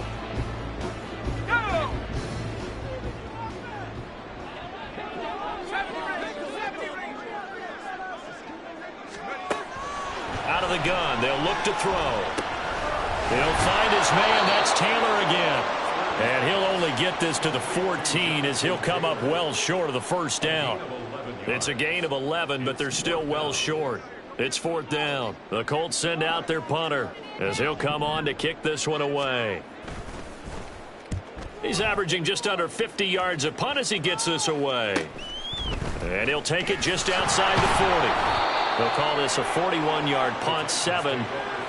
Out of the gun. They'll look to throw. He'll find his man. That's Taylor again. And he'll only get this to the 14 as he'll come up well short of the first down. It's a gain of 11, but they're still well short. It's fourth down. The Colts send out their punter as he'll come on to kick this one away. He's averaging just under 50 yards a punt as he gets this away. And he'll take it just outside the 40. They'll call this a 41-yard punt, 7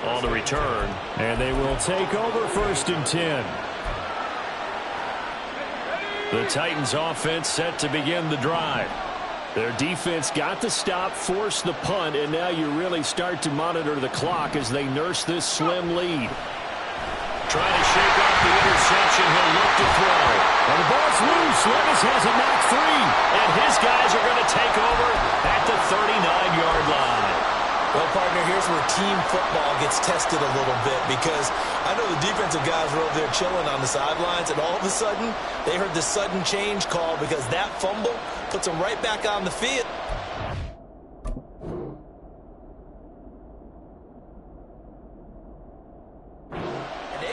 on the return. And they will take over 1st and 10. The Titans offense set to begin the drive. Their defense got the stop, forced the punt, and now you really start to monitor the clock as they nurse this slim lead. Trying to shake off the interception. He'll look to throw. And the ball's loose. Levis has it knocked free. And his guys are going to take over at the 39-yard line. Well, partner, here's where team football gets tested a little bit because I know the defensive guys were over there chilling on the sidelines, and all of a sudden, they heard the sudden change call because that fumble puts them right back on the field.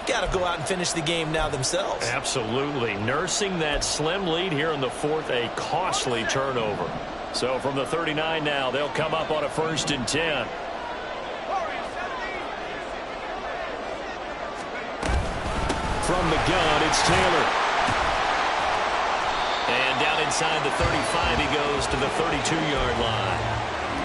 Got to go out and finish the game now themselves. Absolutely. Nursing that slim lead here in the fourth, a costly turnover. So from the 39 now, they'll come up on a 1st and 10. From the gun, it's Taylor. And down inside the 35, he goes to the 32-yard line.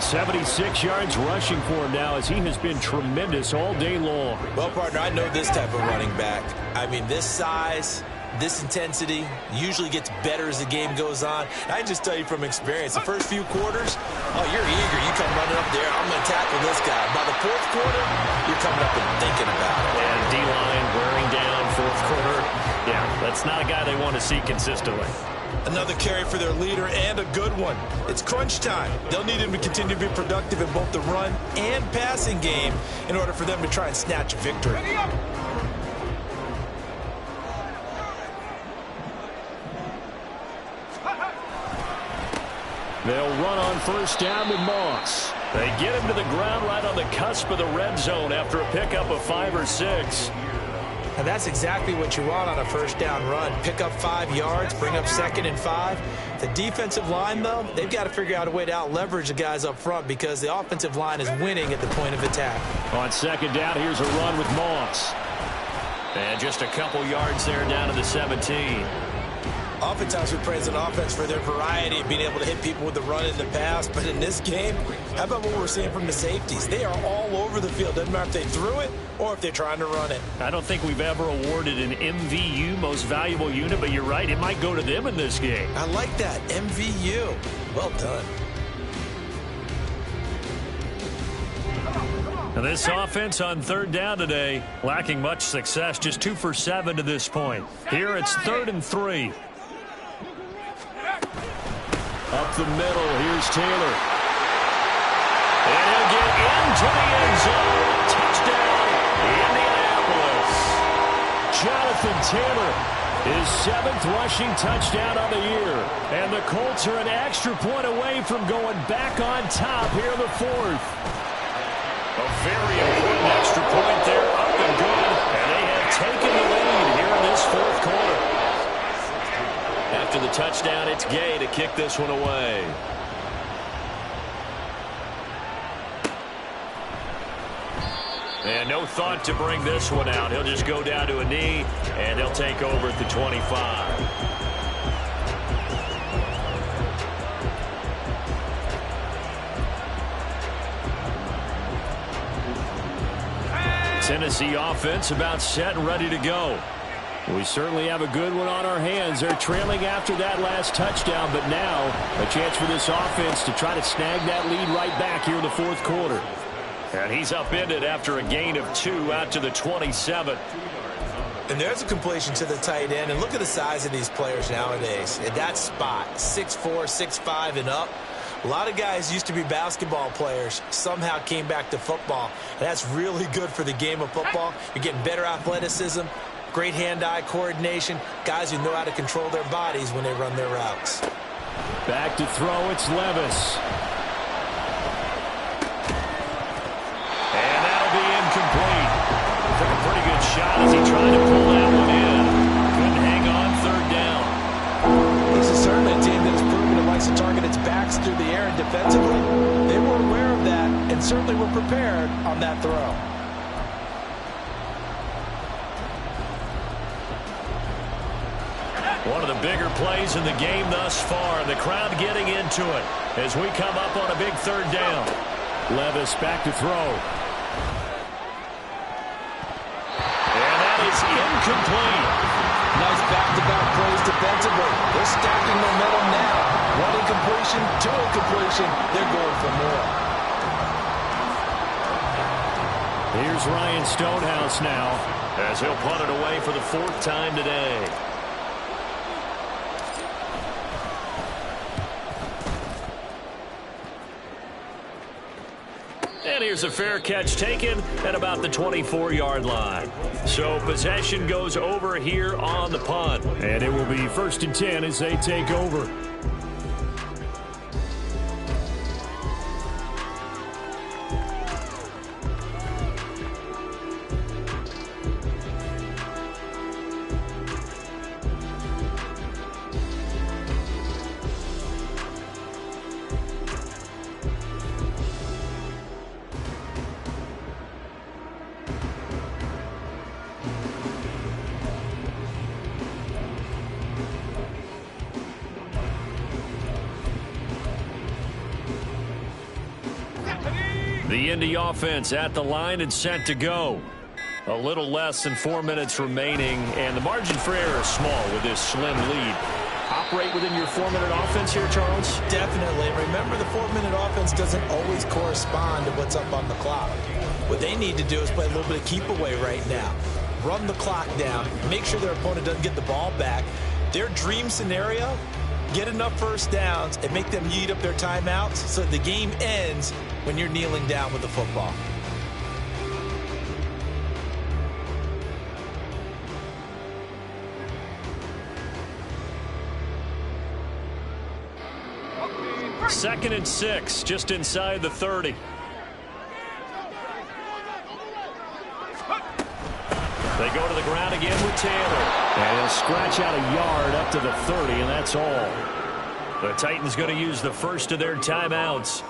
76 yards rushing for him now as he has been tremendous all day long. Well, partner, I know this type of running back. I mean, this size, this intensity usually gets better as the game goes on. And I can just tell you from experience, the first few quarters, oh, you're eager. You come running up there, I'm going to tackle this guy. By the fourth quarter, you're coming up and thinking about it. And D-line wearing down fourth quarter. Yeah, that's not a guy they want to see consistently. Another carry for their leader and a good one. It's crunch time. They'll need him to continue to be productive in both the run and passing game in order for them to try and snatch a victory. They'll run on 1st down with Moss. They get him to the ground right on the cusp of the red zone after a pickup of 5 or 6. And that's exactly what you want on a 1st down run. Pick up 5 yards, bring up 2nd and 5. The defensive line, though, they've got to figure out a way to out-leverage the guys up front because the offensive line is winning at the point of attack. On 2nd down, here's a run with Moss. And just a couple yards there down to the 17. Oftentimes we praise an offense for their variety of being able to hit people with the run in the pass. But in this game, how about what we're seeing from the safeties? They are all over the field. Doesn't matter if they threw it or if they're trying to run it. I don't think we've ever awarded an MVU, most valuable unit, but you're right. It might go to them in this game. I like that. MVU. Well done. And this offense on 3rd down today, lacking much success, just 2 for 7 to this point. Here it's 3rd and 3. Up the middle, here's Taylor. And he'll get into the end zone. Touchdown, Indianapolis. Jonathan Taylor, his 7th rushing touchdown on the year. And the Colts are an extra point away from going back on top here in the 4th. A very important extra point there, up and good. And they have taken the lead here in this 4th quarter. After the touchdown, it's Gay to kick this one away. And no thought to bring this one out. He'll just go down to a knee, and he'll take over at the 25. Tennessee offense about set and ready to go. We certainly have a good one on our hands. They're trailing after that last touchdown, but now a chance for this offense to try to snag that lead right back here in the 4th quarter. And he's upended after a gain of 2 out to the 27. And there's a completion to the tight end. And look at the size of these players nowadays. At that spot, 6'4", 6'5", and up. A lot of guys used to be basketball players, somehow came back to football. And that's really good for the game of football. You're getting better athleticism, great hand-eye coordination, guys who know how to control their bodies when they run their routes. Back to throw, it's Levis. out as he tried to pull that one in. Couldn't hang on third down. This is certainly a team that has proven it likes to target its backs through the air and defensively. They were aware of that and certainly were prepared on that throw. One of the bigger plays in the game thus far. The crowd getting into it as we come up on a big third down. Levis back to throw. And that is incomplete. Nice back-to-back plays defensively. They're stacking momentum now. One incompletion, two incompletion. They're going for more. Here's Ryan Stonehouse now, as he'll punt it away for the fourth time today. And here's a fair catch taken at about the 24-yard line. So possession goes over here on the punt. and it will be 1st and 10 as they take over. The Indy offense at the line and set to go. A little less than 4 minutes remaining, and the margin for error is small with this slim lead. Operate within your 4-minute offense here, Charles? Definitely. Remember, the 4-minute offense doesn't always correspond to what's up on the clock. What they need to do is play a little bit of keep away right now. Run the clock down. Make sure their opponent doesn't get the ball back. Their dream scenario, get enough first downs and make them eat up their timeouts so the game ends when you're kneeling down with the football. Second and 6, just inside the 30. They go to the ground again with Taylor. And he'll scratch out a yard up to the 30, and that's all. The Titans going to use the first of their timeouts.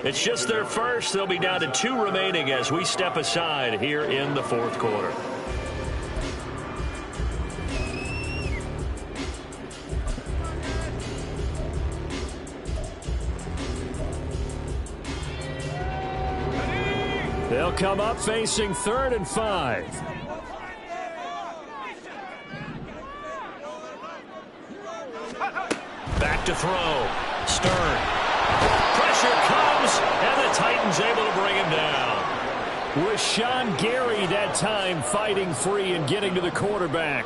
It's just their first. They'll be down to 2 remaining as we step aside here in the fourth quarter. They'll come up facing 3rd and 5. Back to throw. Stern. Pressure comes, and the Titans able to bring him down. With Sean Gary that time fighting free and getting to the quarterback.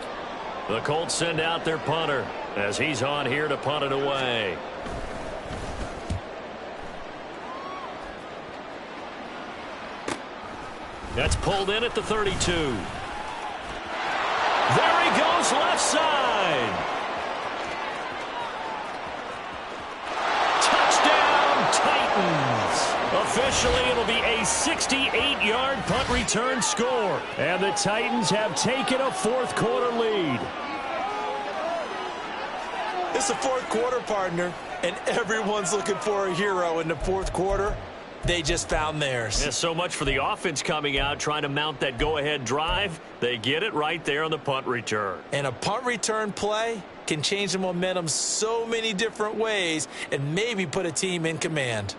The Colts send out their punter as he's on here to punt it away. That's pulled in at the 32. There he goes left side. Touchdown, Titans. Officially, it'll be a 68-yard punt return score. And the Titans have taken a fourth quarter lead. It's the fourth quarter, partner, and everyone's looking for a hero in the fourth quarter. They just found theirs. Yeah, so much for the offense coming out, trying to mount that go-ahead drive. They get it right there on the punt return. And a punt return play can change the momentum so many different ways and maybe put a team in command.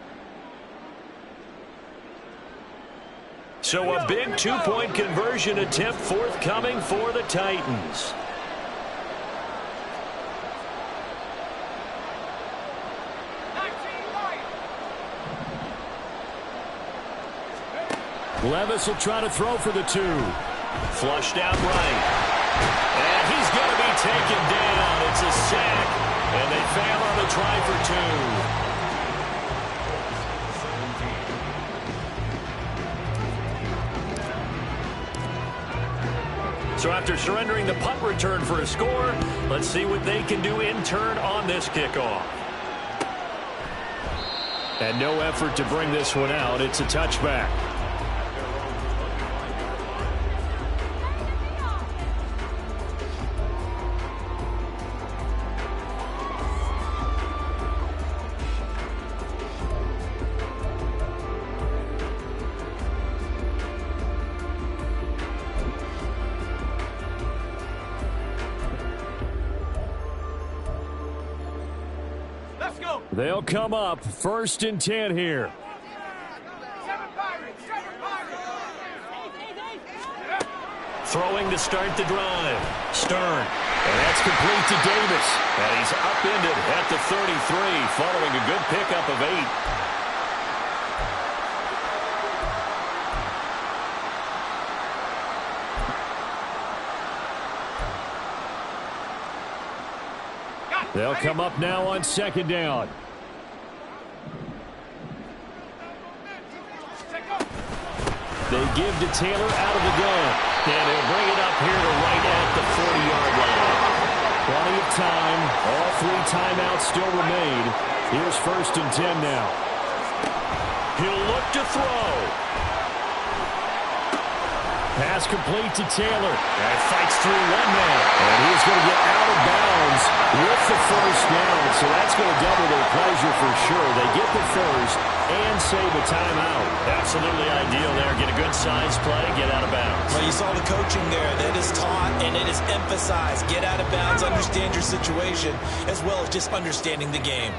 So a big 2-point conversion attempt forthcoming for the Titans. Levis will try to throw for the 2. Flushed out right. And he's going to be taken down. It's a sack. And they fail on the try for 2. So after surrendering the punt return for a score, let's see what they can do in turn on this kickoff. And no effort to bring this one out. It's a touchback. They'll come up 1st and 10 here. Throwing to start the drive. Stern. And that's complete to Davis. And he's upended at the 33 following a good pickup of 8. They'll come up now on 2nd down. They give to Taylor out of the gun. And he'll bring it up here to right at the 40-yard line. Plenty of time. All 3 timeouts still remain. Here's 1st and 10 now. He'll look to throw. Pass complete to Taylor. And fights through one man. And he's going to get out of bounds with the 1st down. So that's going to double their pleasure for sure. They get the 1st and save a timeout. Absolutely ideal there. Get a good size play, get out of bounds. Well, you saw the coaching there. That is taught and it is emphasized. Get out of bounds, understand your situation, as well as just understanding the game.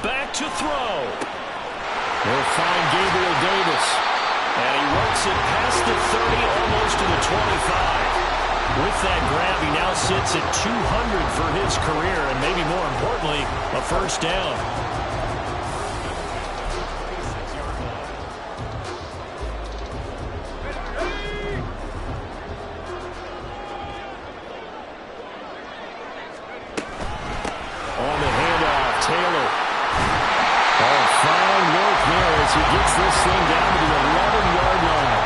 Back to throw. They'll find Gabriel Davis. And he works it past the 30, almost to the 25. With that grab, he now sits at 200 for his career, and maybe more importantly, a 1st down. On the handoff, Taylor. Oh, fine work there as he gets this thing down to the 11-yard line.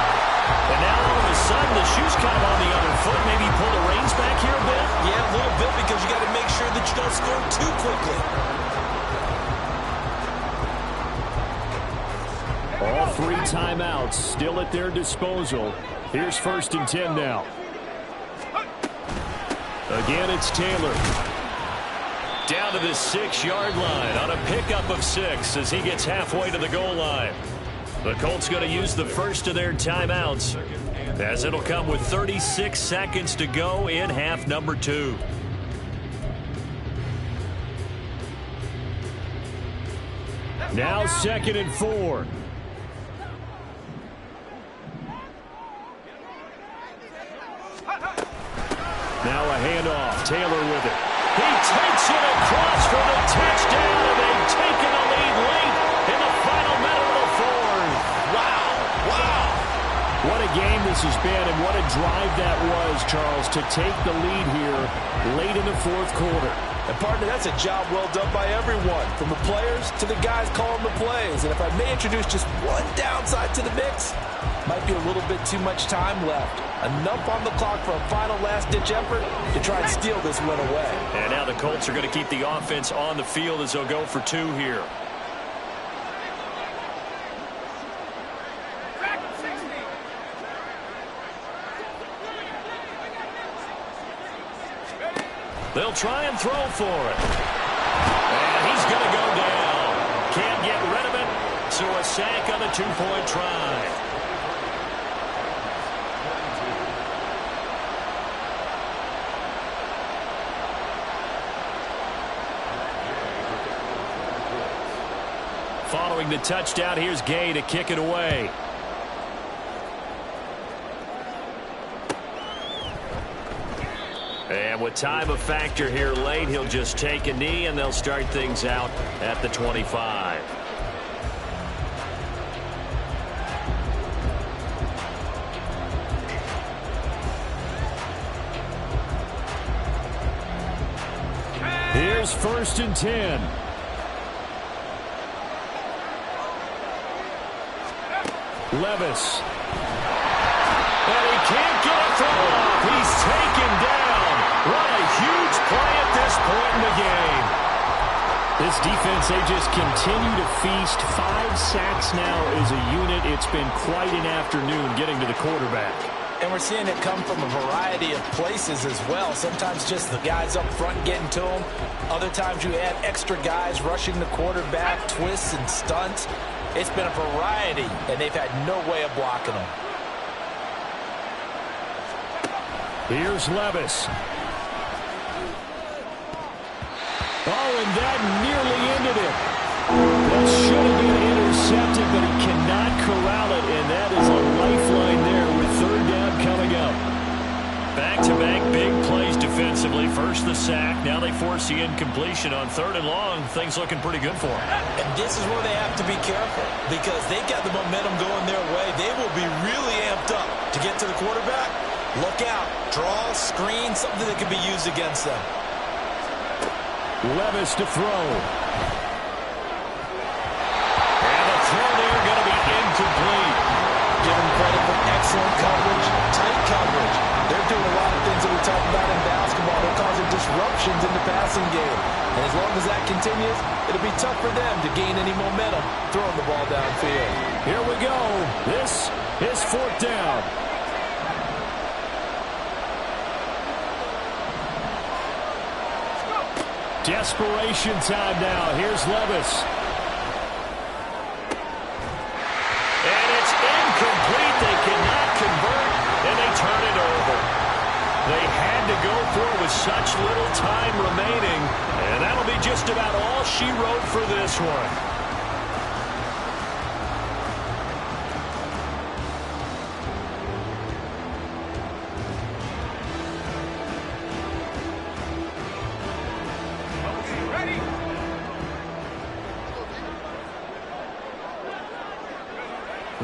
And now all of a sudden, the shoe's kind of on the other foot. Maybe pull the reins back here a bit? Yeah, a little bit, because you got to make sure that you don't score too quickly. All 3 timeouts still at their disposal. Here's 1st and 10 now. Again, it's Taylor. Down to the 6-yard line on a pickup of 6 as he gets halfway to the goal line. The Colts going to use the 1st of their timeouts, as it'll come with 36 seconds to go in half number 2. Now 2nd and 4. Now a handoff. Taylor with it. He takes it across for the touchdown, and they've taken the lead late in the final minute of the 4th. Wow. What a game this has been, and what a drive that was, Charles, to take the lead here late in the 4th quarter. And partner, that's a job well done by everyone, from the players to the guys calling the plays. And if I may introduce just one downside to the mix, might be a little bit too much time left. Enough on the clock for a final last-ditch effort to try and steal this win away. And now the Colts are going to keep the offense on the field as they'll go for 2 here. They'll try and throw for it. And he's going to go down. Can't get rid of it, so a sack on the 2-point try. Following the touchdown, here's Gay to kick it away. And with time a factor here late, he'll just take a knee, and they'll start things out at the 25. Here's 1st and 10. Levis. And he can't get a throw off. He's taken down. What a huge play at this point in the game. This defense, they just continue to feast. 5 sacks now as a unit. It's been quite an afternoon getting to the quarterback. And we're seeing it come from a variety of places as well. Sometimes just the guys up front getting to him. Other times you add extra guys rushing the quarterback, twists and stunts. It's been a variety, and they've had no way of blocking them. Here's Levis. Oh, and that nearly ended it. That should have been intercepted, but he cannot corral it, and that is a lifeline there with third down coming up. Back-to-back big plays defensively. First the sack. Now they force the incompletion on third and long. Things looking pretty good for them. And this is where they have to be careful because they've got the momentum going their way. They will be really amped up to get to the quarterback. Look out. Draw, screen, something that can be used against them. Levis to throw. And the throw there going to be incomplete. Give them credit for excellent coverage, tight coverage. They're doing a lot of things that we talk about in basketball. They're causing disruptions in the passing game. And as long as that continues, it'll be tough for them to gain any momentum throwing the ball downfield. Here we go. This is fourth down. Desperation time now. Here's Levis. And it's incomplete. They cannot convert, and they turn it over. They had to go for it with such little time remaining, and that'll be just about all she wrote for this one.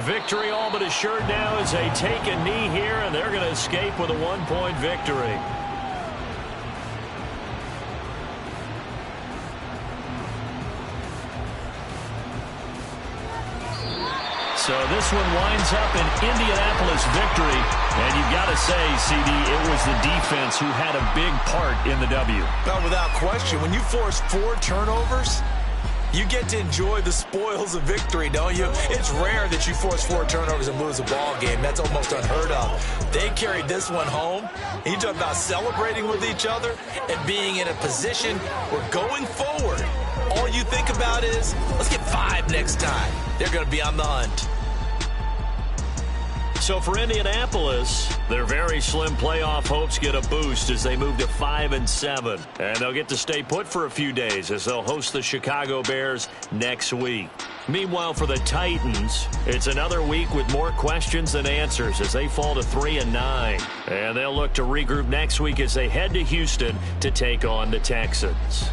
Victory all but assured now as they take a knee here, and they're going to escape with a one-point victory. So this one winds up an Indianapolis victory, and you've got to say, CD, it was the defense who had a big part in the W. Well, without question, when you force 4 turnovers, you get to enjoy the spoils of victory, don't you? It's rare that you force 4 turnovers and lose a ball game. That's almost unheard of. They carried this one home. And you talk about celebrating with each other and being in a position where going forward, all you think about is, let's get 5 next time. They're going to be on the hunt. So for Indianapolis, their very slim playoff hopes get a boost as they move to 5-7. And they'll get to stay put for a few days as they'll host the Chicago Bears next week. Meanwhile, for the Titans, it's another week with more questions than answers as they fall to 3-9. And they'll look to regroup next week as they head to Houston to take on the Texans.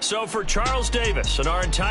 So for Charles Davis and our entire